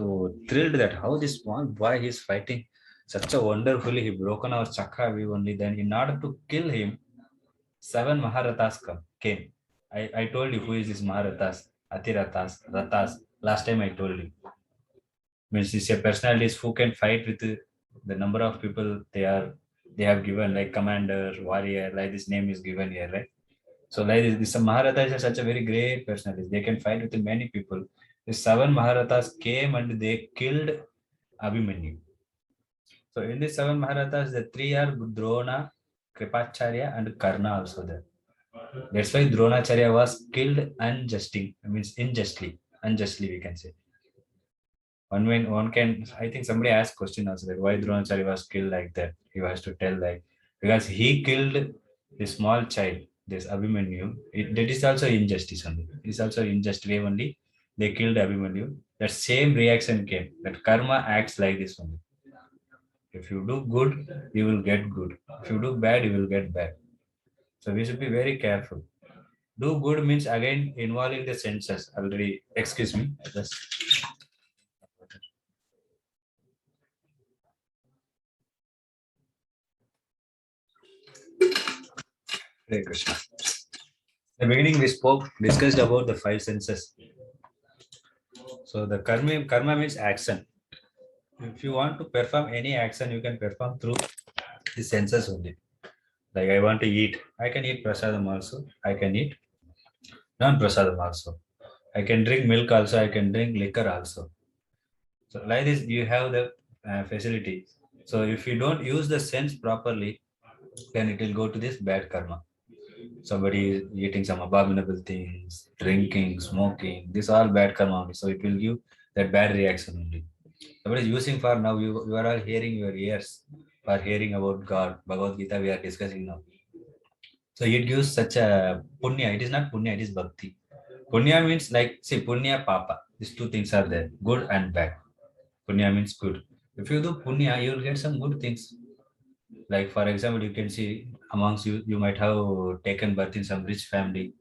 thrilled that how this one boy is fighting such a wonderfully, he broken our chakra view only. Then in order to kill him, 7 Maharathas came. I told you who is this Maharathas, Atirathas, Rathas. Last time I told you. Means this a personalities who can fight with The number of people they have given, like commander, warrior, like this name is given here, right? So like this Maharata is such a very great personality. They can fight with many people. The 7 Maharathas came and they killed Abhimanyu. So in the 7 Maharathas, the 3 are Drona, Kripacharya, and Karna also there. That's why Dronacharya was killed unjustly, means unjustly we can say. One can, I think somebody asked question also that why Dronacharya was killed like that. He has to tell like because he killed the small child, this Abhimanyu. That is also injustice only. It is also unjust way only. They killed Abhimanyu. That same reaction came. That karma acts like this only. If you do good, you will get good. If you do bad, you will get bad. So we should be very careful. Do good means again involving the senses. Already, excuse me. Just Hare Krishna. In the beginning, we discussed about the 5 senses. So the karma means action. If you want to perform any action, you can perform through the senses only. Like I want to eat, I can eat prasadam also. I can eat non-prasadam also. I can drink milk also. I can drink liquor also. So like this, you have the facility. So if you don't use the sense properly, then it will go to this bad karma. Somebody is eating some abominable things, drinking, smoking. These are all bad karma only. So it will give that bad reaction only. Somebody is using for now. You are all hearing your ears for hearing about God. Bhagavad Gita we are discussing now. So it gives such a punya. It is not punya. It is bhakti. Punya means like see punya papa. These two things are there, good and bad. Punya means good. If you do punya, you will get some good things. Like for example, you can see amongst you, you might have taken birth in some rich family.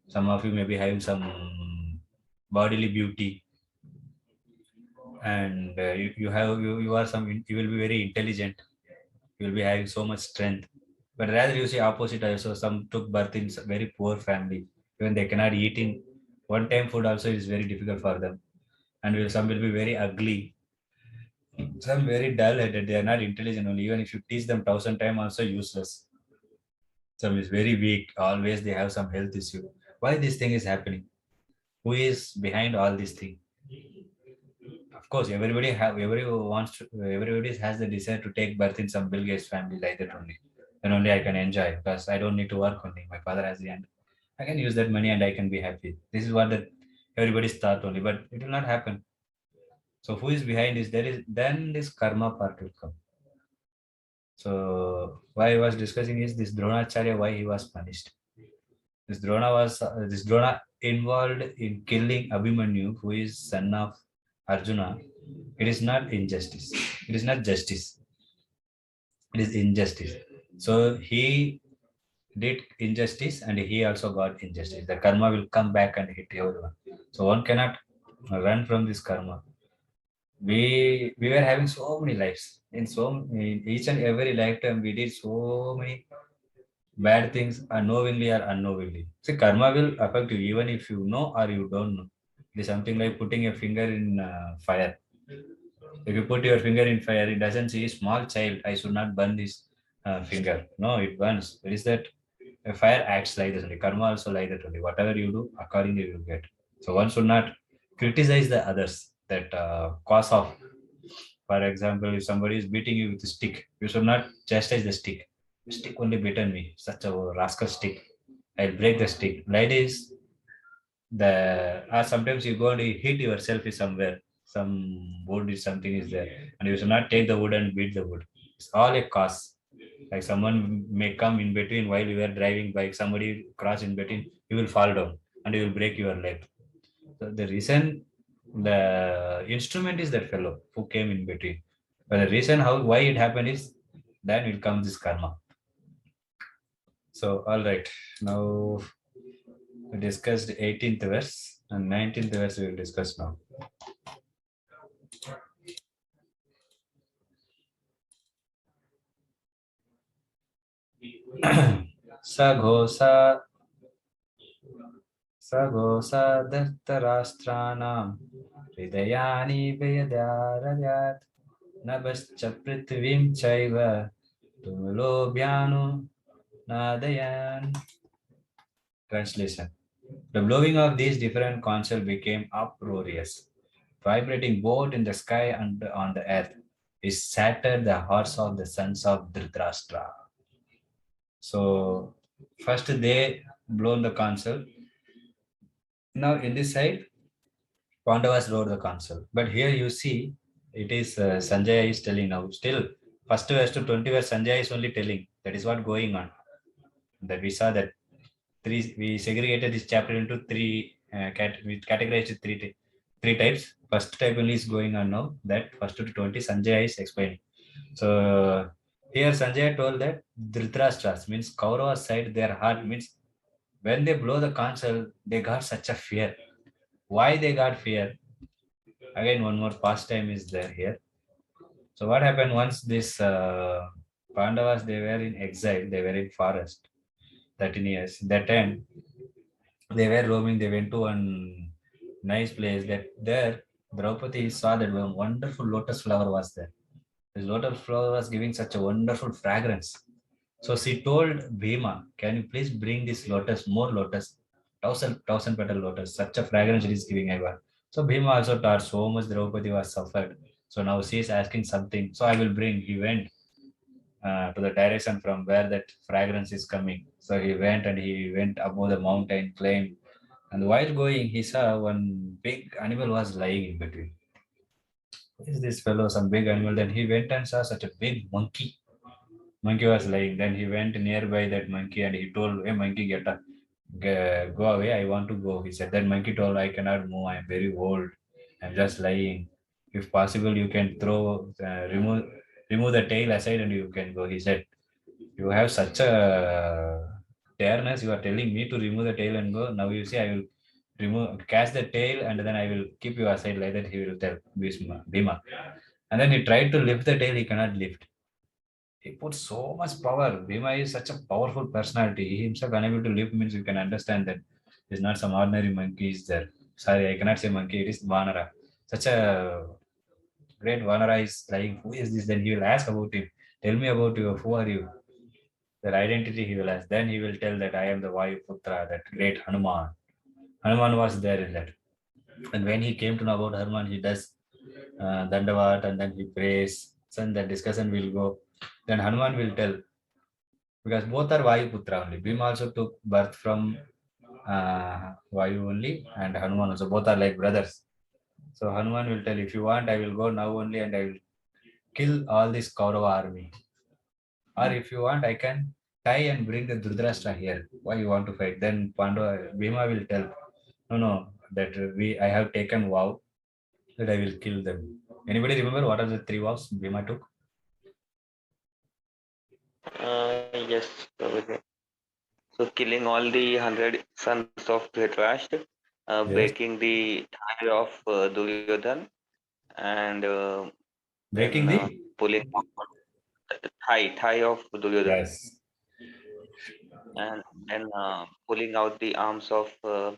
Some of you may be having some bodily beauty, and you are you will be very intelligent. You will be having so much strength. But rather you see opposite also. Some took birth in very poor family. Even they cannot eat in one time food also is very difficult for them. And some will be very ugly. Some very dull headed. They are not intelligent only. Even if you teach them 1,000 times also useless. Some is very weak. Always they have some health issue. Why this thing is happening? Who is behind all this thing? Of course, everybody has the desire to take birth in some Bill Gates family like that only. Then only I can enjoy because I don't need to work only. My father has the end. I can use that money and I can be happy. This is what everybody's thought only, but it will not happen. So who is behind this? There is then this karma part will come. So why I was discussing is this Dronacharya, why he was punished. This Drona involved in killing Abhimanyu, who is son of Arjuna. It is not injustice. It is not justice. It is injustice. So he did injustice and he also got injustice. The karma will come back and hit everyone. So one cannot run from this karma. We were having so many lives. In each and every lifetime, we did so many bad things unknowingly or unknowingly. See, karma will affect you even if you know or you don't know. It is something like putting a finger in fire. If you put your finger in fire, it doesn't say small child, I should not burn this finger. No, it burns. It is that a fire acts like this only. Karma also like that only. Whatever you do, accordingly you will get. So one should not criticize the others that cause of. For example, if somebody is beating you with a stick, you should not chastise the stick. Stick only beaten me, such a rascal stick. I'll break the stick. Like this, sometimes you go and you hit yourself is somewhere. Some wood is something is there, and you should not take the wood and beat the wood. It's all a cause. Like someone may come in between while you are driving bike, somebody cross in between, you will fall down and you will break your leg. So the reason the instrument is that fellow who came in between. But the reason why it happened is then will come this karma. So all right, now we discussed 18th verse and 19th verse we will discuss now. Saghosa dattarastraanam hridayani vyadarat Nabascha prithvim chaiva tumulobhyanu nadayan. Translation. The blowing of these different conchs became uproarious, vibrating both in the sky and on the earth. It shattered the hearts of the sons of Dhritarashtra. So first they blown the conch. Now in this side, Pandavas rode the council. But here you see, it is Sanjaya is telling now. Still, first verse to 20 verse, Sanjaya is only telling. That is what going on. That we saw that we segregated this chapter into we categorized it three types. First type only is going on now. That first to 20, Sanjaya is explaining. So here Sanjaya told that Dhritarashtra means Kaurava side, their heart means when they blow the council, they got such a fear. Why they got fear? Again, one more pastime is there here. So what happened once this Pandavas, they were in exile, they were in forest 13 years. That time they were roaming, they went to one nice place that there Draupadi saw that one wonderful lotus flower was there. This lotus flower was giving such a wonderful fragrance. So she told Bhima, can you please bring this lotus, more lotus, thousand petal lotus, such a fragrance it is giving I want. So Bhima also thought so much Draupadi was suffered. So now she is asking something. So I will bring. He went to the direction from where that fragrance is coming. So he went and he went above the mountain, climbed. And while going, he saw one big animal was lying in between. What is this fellow? Some big animal. Then he went and saw such a big monkey. Monkey was lying. Then he went nearby that monkey and he told, "Hey, monkey, get up, go away. I want to go." He said. Then monkey told, "I cannot move. I am very old. I'm just lying. If possible, you can remove the tail aside and you can go." He said, "You have such a dareness. You are telling me to remove the tail and go. Now you see, I will catch the tail and then I will keep you aside like that." He will tell Bhima. And then he tried to lift the tail. He cannot lift. He put so much power. Bhima is such a powerful personality. He himself unable to live means you can understand that he's not some ordinary monkey is there. Sorry, I cannot say monkey. It is Vanara. Such a great Vanara is lying. Who is this? Then he will ask about him. Tell me about you. Who are you? Their identity he will ask. Then he will tell that I am the Vayu Putra, that great Hanuman. Hanuman was there in that. And when he came to know about Hanuman, he does Dandavat and then he prays. Then the discussion will go. Then Hanuman will tell, because both are Vayu Putra only. Bhima also took birth from Vayu only, and Hanuman also. Both are like brothers. So Hanuman will tell, if you want, I will go now only and I will kill all this Kaurava army. Or if you want, I can tie and bring the Dhritarashtra here. Why you want to fight? Then Bhima will tell, no, that I have taken vow that I will kill them. Anybody remember what are the three vows Bhima took? Yes, Prabhuji. So killing all the 100 sons of Dhritarashtra, Yes. breaking the thigh of Duryodhan, and Breaking then the pulling thigh of Duryodhan, yes. and then pulling out the arms of uh,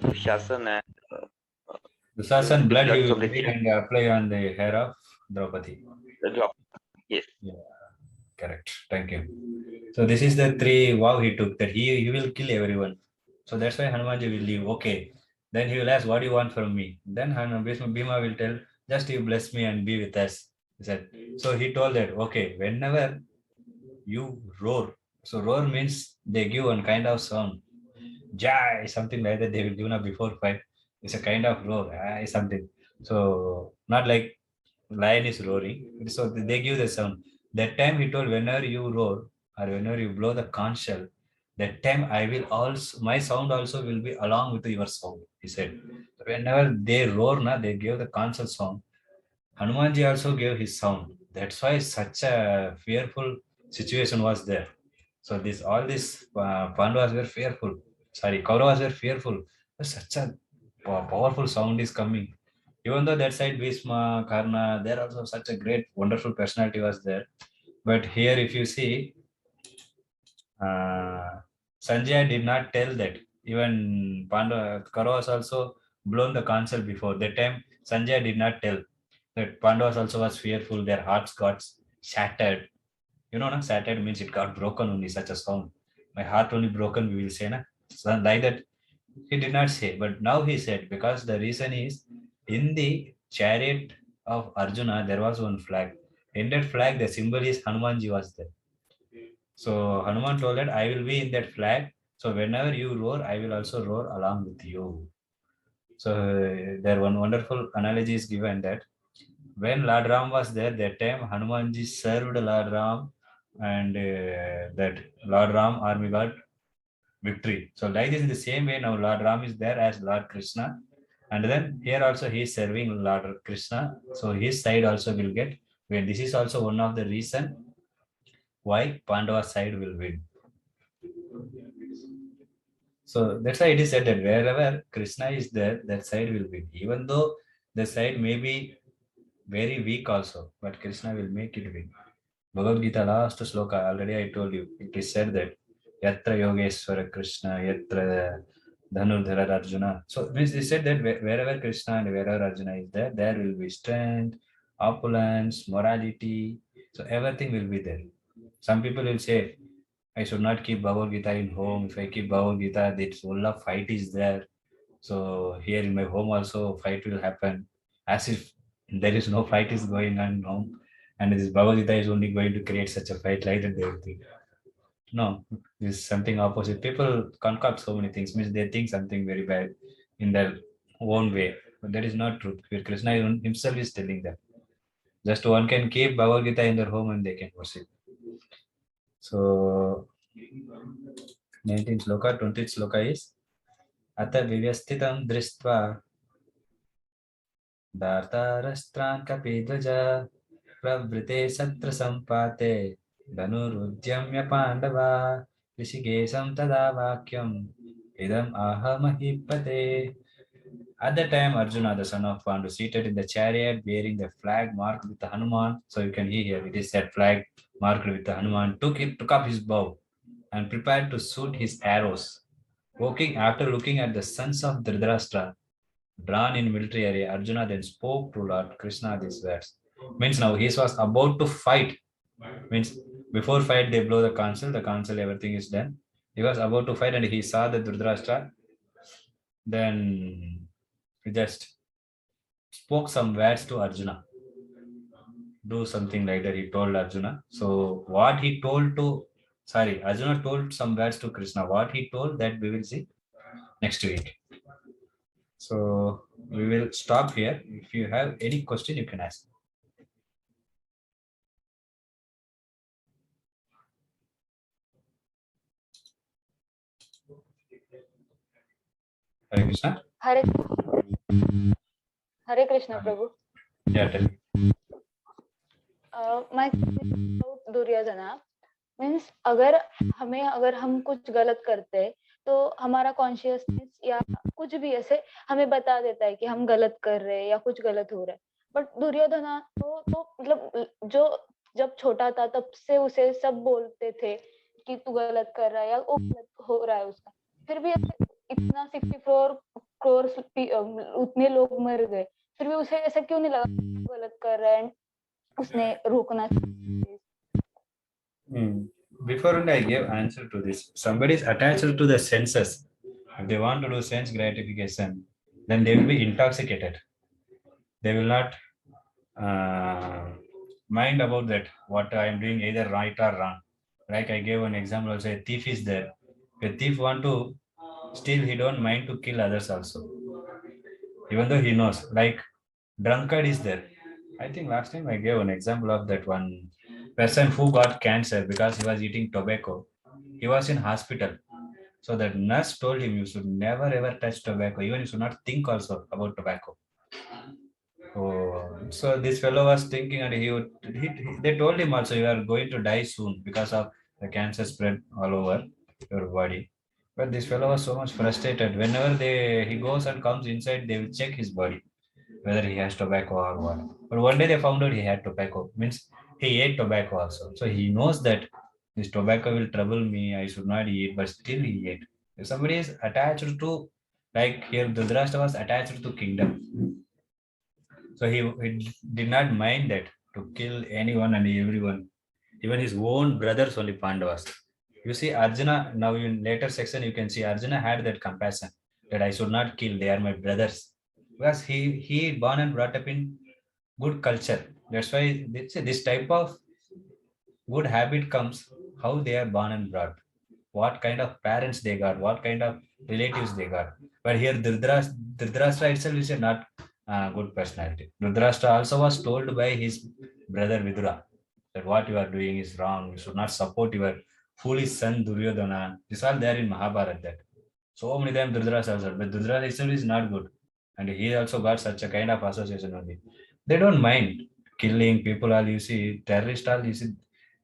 Dushasan and Dusasan the blood he blood will from the take and apply on the hair of Draupadi. drop. Yes. Yeah, correct. Thank you. So this is the three vow he took that he will kill everyone. So that's why Hanumanji will leave. Okay. Then he will ask, what do you want from me? Then Bhima will tell, just you bless me and be with us. He said. So he told that, okay, whenever you roar. So roar means they give one kind of sound. Jai, something like that they will give now before fight. It's a kind of roar, something. So not like lion is roaring. So they give the sound. That time he told, whenever you roar or whenever you blow the conch shell, that time I will also my sound also will be along with your sound. He said, whenever they roar, they give the conch shell sound. Hanumanji also gave his sound. That's why such a fearful situation was there. So this all these Pandavas were fearful. Sorry, Kauravas were fearful. Such a powerful sound is coming. Even though that side Bhishma, Karna, there also such a great, wonderful personality was there. But here, if you see, Sanjay did not tell that. Even Kauravas also blown the council before. That time, Sanjay did not tell. That Pandavas also was fearful. Their hearts got shattered. No, shattered means it got broken only, such a sound. My heart only broken, we will say, na. So like that, he did not say, but now he said, because the reason is in the chariot of Arjuna, there was one flag. In that flag, the symbol is Hanumanji was there. So Hanuman told that I will be in that flag. So whenever you roar, I will also roar along with you. So there one wonderful analogy is given that when Lord Ram was there, that time Hanumanji served Lord Ram, and that Lord Ram army got victory. So like this, in the same way, now Lord Ram is there as Lord Krishna, and then here also he is serving Lord Krishna. So his side also will get win. This is also one of the reason why Pandava side will win. So that's why it is said that wherever Krishna is there, that side will win. Even though the side may be very weak also, but Krishna will make it win. Bhagavad Gita last sloka, already I told you, it is said that Yatra Yogeshwara Krishna, Yatra Dhanurdhara Arjuna. So means it said that wherever Krishna and wherever Arjuna is there, there will be strength, opulence, morality. So everything will be there. Some people will say, I should not keep Bhagavad Gita in home. If I keep Bhagavad Gita, this whole of fight is there. So here in my home also fight will happen. As if there is no fight is going on in home. And this Bhagavad Gita is only going to create such a fight like that they will think. No, this is something opposite. People concoct so many things, means they think something very bad in their own way. But that is not true. Krishna himself is telling them. Just one can keep Bhagavad Gita in their home and they can worship. So 19th sloka, 20th sloka is Ata Vivyasthitam Dristva Dhartarashtraन् Kapidvaja Pravrite Satra Sampate Dhanurudyamya Pandava Rishikesam Tada Vakyam Idam Aha Mahipate. At that time, Arjuna, the son of Pandu, seated in the chariot bearing the flag marked with the Hanuman. So you can hear here, it is that flag marked with the Hanuman, took up his bow and prepared to shoot his arrows. After looking at the sons of Dhritarashtra drawn in military area, Arjuna then spoke to Lord Krishna these words. Means now he was about to fight. Means before fight they blow the council, everything is done. He was about to fight and he saw the Dhritarashtra. Then he just spoke some words to Arjuna. Do something like that, he told Arjuna. So what he told to, Arjuna told some words to Krishna. What he told, that we will see next week. So we will stop here. If you have any question, you can ask. Hare Krishna. Hare Hare Krishna, Prabhu. Yeah, tell me. My question is about Duryodhana. Means अगर हम कुछ गलत करते हैं तो हमारा consciousness या कुछ भी ऐसे हमें बता देता है कि हम गलत कर रहे हैं या कुछ गलत हो रहा है. बट दुर्योधना तो मतलब जो जब छोटा था तब से उसे सब बोलते थे कि तू गलत कर रहा है या वो गलत हो रहा है उसका. फिर भी इतना 64 करोड़ उतने लोग मर गए, फिर भी उसे ऐसा क्यों नहीं लगा गलत कर रहा है, उसने रोकना चाहिए. Before I gave answer to this, somebody is attached to the senses. If they want to do sense gratification, then they will be intoxicated. They will not mind about that, what I am doing either right or wrong. Like I gave an example also, a thief is there. If a thief want to steal, he don't mind to kill others also. Even though he knows, like drunkard is there. I think last time I gave an example of that one person who got cancer because he was eating tobacco. He was in hospital. So that nurse told him, you should never ever touch tobacco. Even you should not think also about tobacco. So this fellow was thinking, and they told him also, you are going to die soon because of the cancer spread all over your body. But this fellow was so much frustrated. Whenever he goes and comes inside, they will check his body, whether he has tobacco or what. But one day they found out he had tobacco, means he ate tobacco also. So he knows that this tobacco will trouble me, I should not eat, but still he ate. If somebody is attached to, like here Dhritarashtra was attached to kingdom. So he did not mind that to kill anyone and everyone, even his own brothers only Pandavas. You see Arjuna, now in later section you can see Arjuna had that compassion that I should not kill, they are my brothers. Because he born and brought up in good culture. That's why this type of good habit comes how they are born and brought, what kind of parents they got, what kind of relatives they got. But here Dhritarashtra itself is a not good personality. Dhritarashtra also was told by his brother Vidura that what you are doing is wrong. You should not support your foolish son Duryodhana. This all there in Mahabharata. That so many times Dhritarashtra also, but Dhritarashtra itself is not good, and he also got such a kind of association only. They don't mind killing people. All you see, terrorist all you see,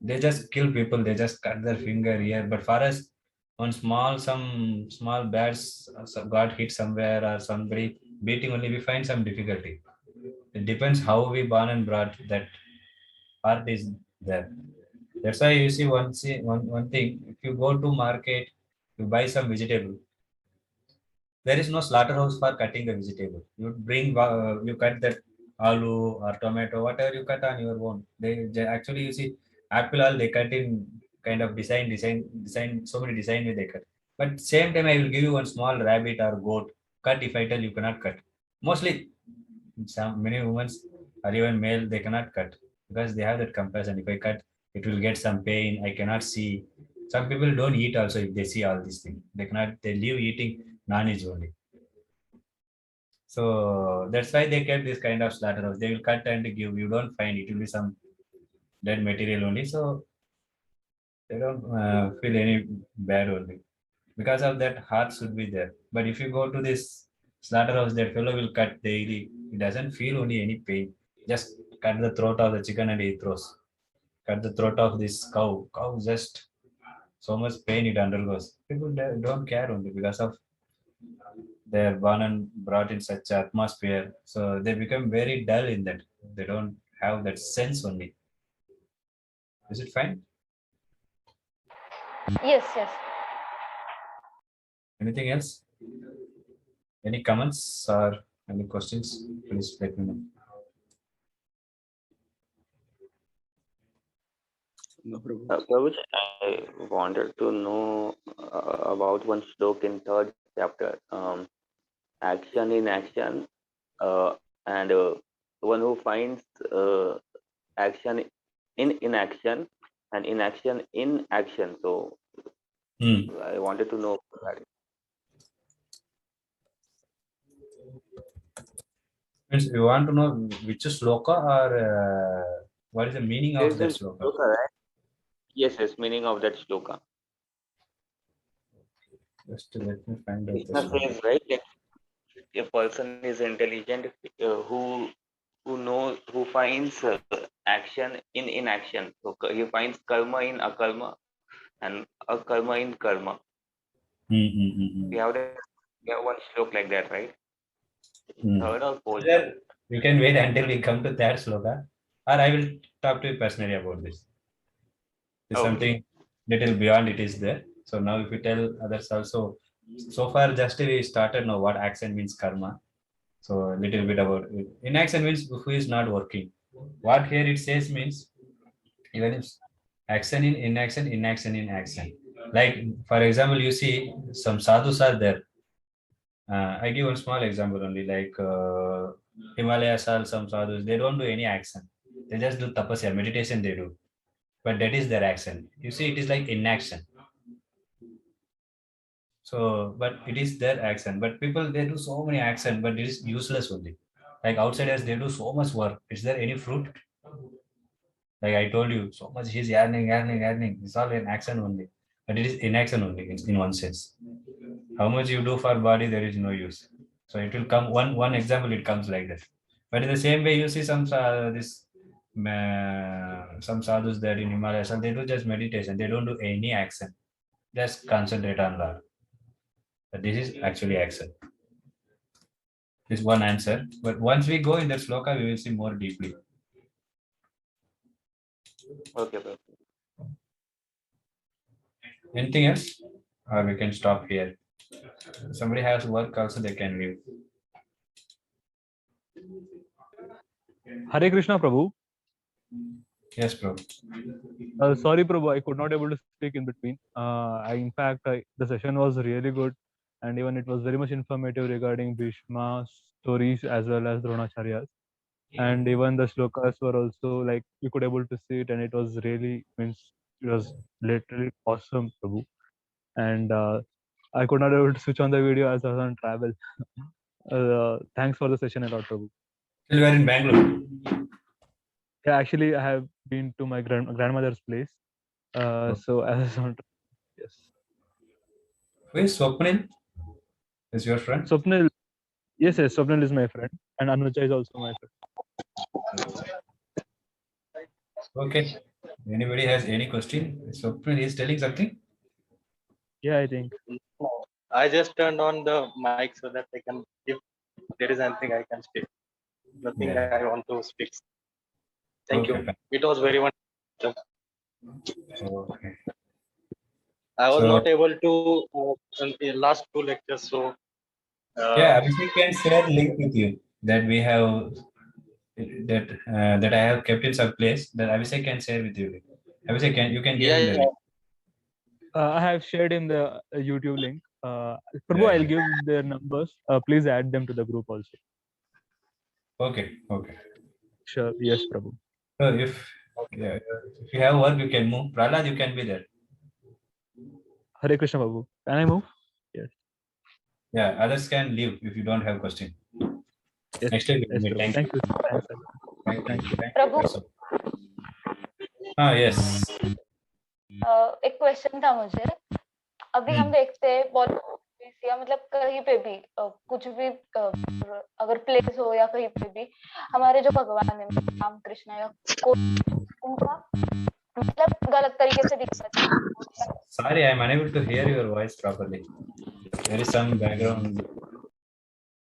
they just kill people. They just cut their finger here. But for us, one some small bats got hit somewhere or somebody beating only, we find some difficulty. It depends how we born and brought that part is there. That's why you see one thing. If you go to market, you buy some vegetable. There is no slaughterhouse for cutting the vegetable. You bring you cut that aloo or tomato, whatever you cut on your own. They actually you see apple all they cut in kind of design so many design way they cut. But same time I will give you one small rabbit or goat. Cut if I tell you cannot cut. Mostly some many women or even male they cannot cut because they have that compassion. If I cut, it will get some pain. I cannot see. Some people don't eat also if they see all these things. They cannot. They live eating non-veg only. So that's why they kept this kind of slaughterhouse. They will cut and give. You don't find it will be some dead material only. So they don't feel any bad only. Because of that, heart should be there. But if you go to this slaughterhouse, that fellow will cut daily. He doesn't feel only any pain. Just cut the throat of the chicken and he throws. Cut the throat of this cow. Cow just so much pain it undergoes. People don't care only because of they're born and brought in such atmosphere. So they become very dull in that. They don't have that sense only. Is it fine? Yes, yes. Anything else? Any comments or any questions? Please let me know. No problem. Prabhuji, I wanted to know about one slok in third chapter. Action in action, and one who finds action in inaction and inaction in action. So I wanted to know that. Means you want to know which sloka or what is the meaning of that There's a sloka? shloka, right? Yes, meaning of that shloka. Just let me find out the Krishna sloka. says, right, that a person is intelligent who knows, who finds action in inaction. So he finds karma in akarma and akarma in karma. We have one slok like that, right? Third or fourth. Sir, you can wait until we come to that sloka, or I will talk to you personally about this. It's Okay. something little beyond it is there. So now if you tell others also, so far just we started now what action means karma. So a little bit about it. Inaction means who is not working. What here it says means even if action in inaction, inaction in action. Like for example, you see some sadhus are there. I give one small example only, like Himalayas are some sadhus, they don't do any action. They just do tapasya, meditation they do. But that is their action. You see, it is like inaction. So, but it is their action. But people, they do so many action, but it is useless only. Like outsiders, they do so much work. Is there any fruit? Like I told you, so much he's earning. It's all in action only. But it is inaction only in one sense. How much you do for body, there is no use. So it will come one example. It comes like that. But in the same way, you see some some sadhus there in Himalayas, they do just meditation. They don't do any action. Just concentrate on that. But this is actually action. This is one answer. But once we go in that sloka, we will see more deeply. Okay, bro. Anything else? Or we can stop here. Somebody has work also, they can leave. Hare Krishna, Prabhu. Yes, bro. Sorry, Prabhu, I could not able to speak in between. In fact, the session was really good, and even it was very much informative regarding Bhishma stories as well as Dronacharya's. And even the shlokas were also like you could able to see it, and it was really it was literally awesome, Prabhu. And I could not able to switch on the video as I was on travel. Thanks for the session a lot, Prabhu. Still, we are in Bangalore. Yeah, actually, I have been to my grandmother's place. So as on, yes. Who is Swapnil? Is your friend? Swapnil, yes, Swapnil is my friend, and Anuja is also my friend. Okay. Anybody has any question? Swapnil is telling something. Yeah, I think. I just turned on the mic so that I can, if there is anything I can speak. Nothing Yeah. I want to speak. Thank Okay, you. fine. It was very much. Okay. I was So- not able to in the last two lectures, so. Yeah, Abhishek can share link with you that we have that I have kept in some place that Abhishek can share with you. Abhishek, you can give Yeah, him the link. I have shared in the YouTube link. Prabhu, Yeah, I'll yeah. give their numbers. Please add them to the group also. Okay, okay. Sure. Yes, Prabhu. So if you have work, you can move. Prahlad, you can be there. Hare Krishna, Prabhu. Can I move? Yeah, others can leave if you don't have question. Yes. Next time, Yes, Prabhu. thank you. Thanks. Thanks. Thank you. Prabhu. Yes. एक question था मुझे। अभी हम देखते हैं बॉलीवुड या मतलब कहीं पे भी कुछ भी अगर प्लेस हो या कहीं पे भी हमारे जो भगवान है राम कृष्ण या कोई उनका मतलब गलत तरीके से दिखाते हैं। Sorry, I'm unable to hear your voice properly. There is some background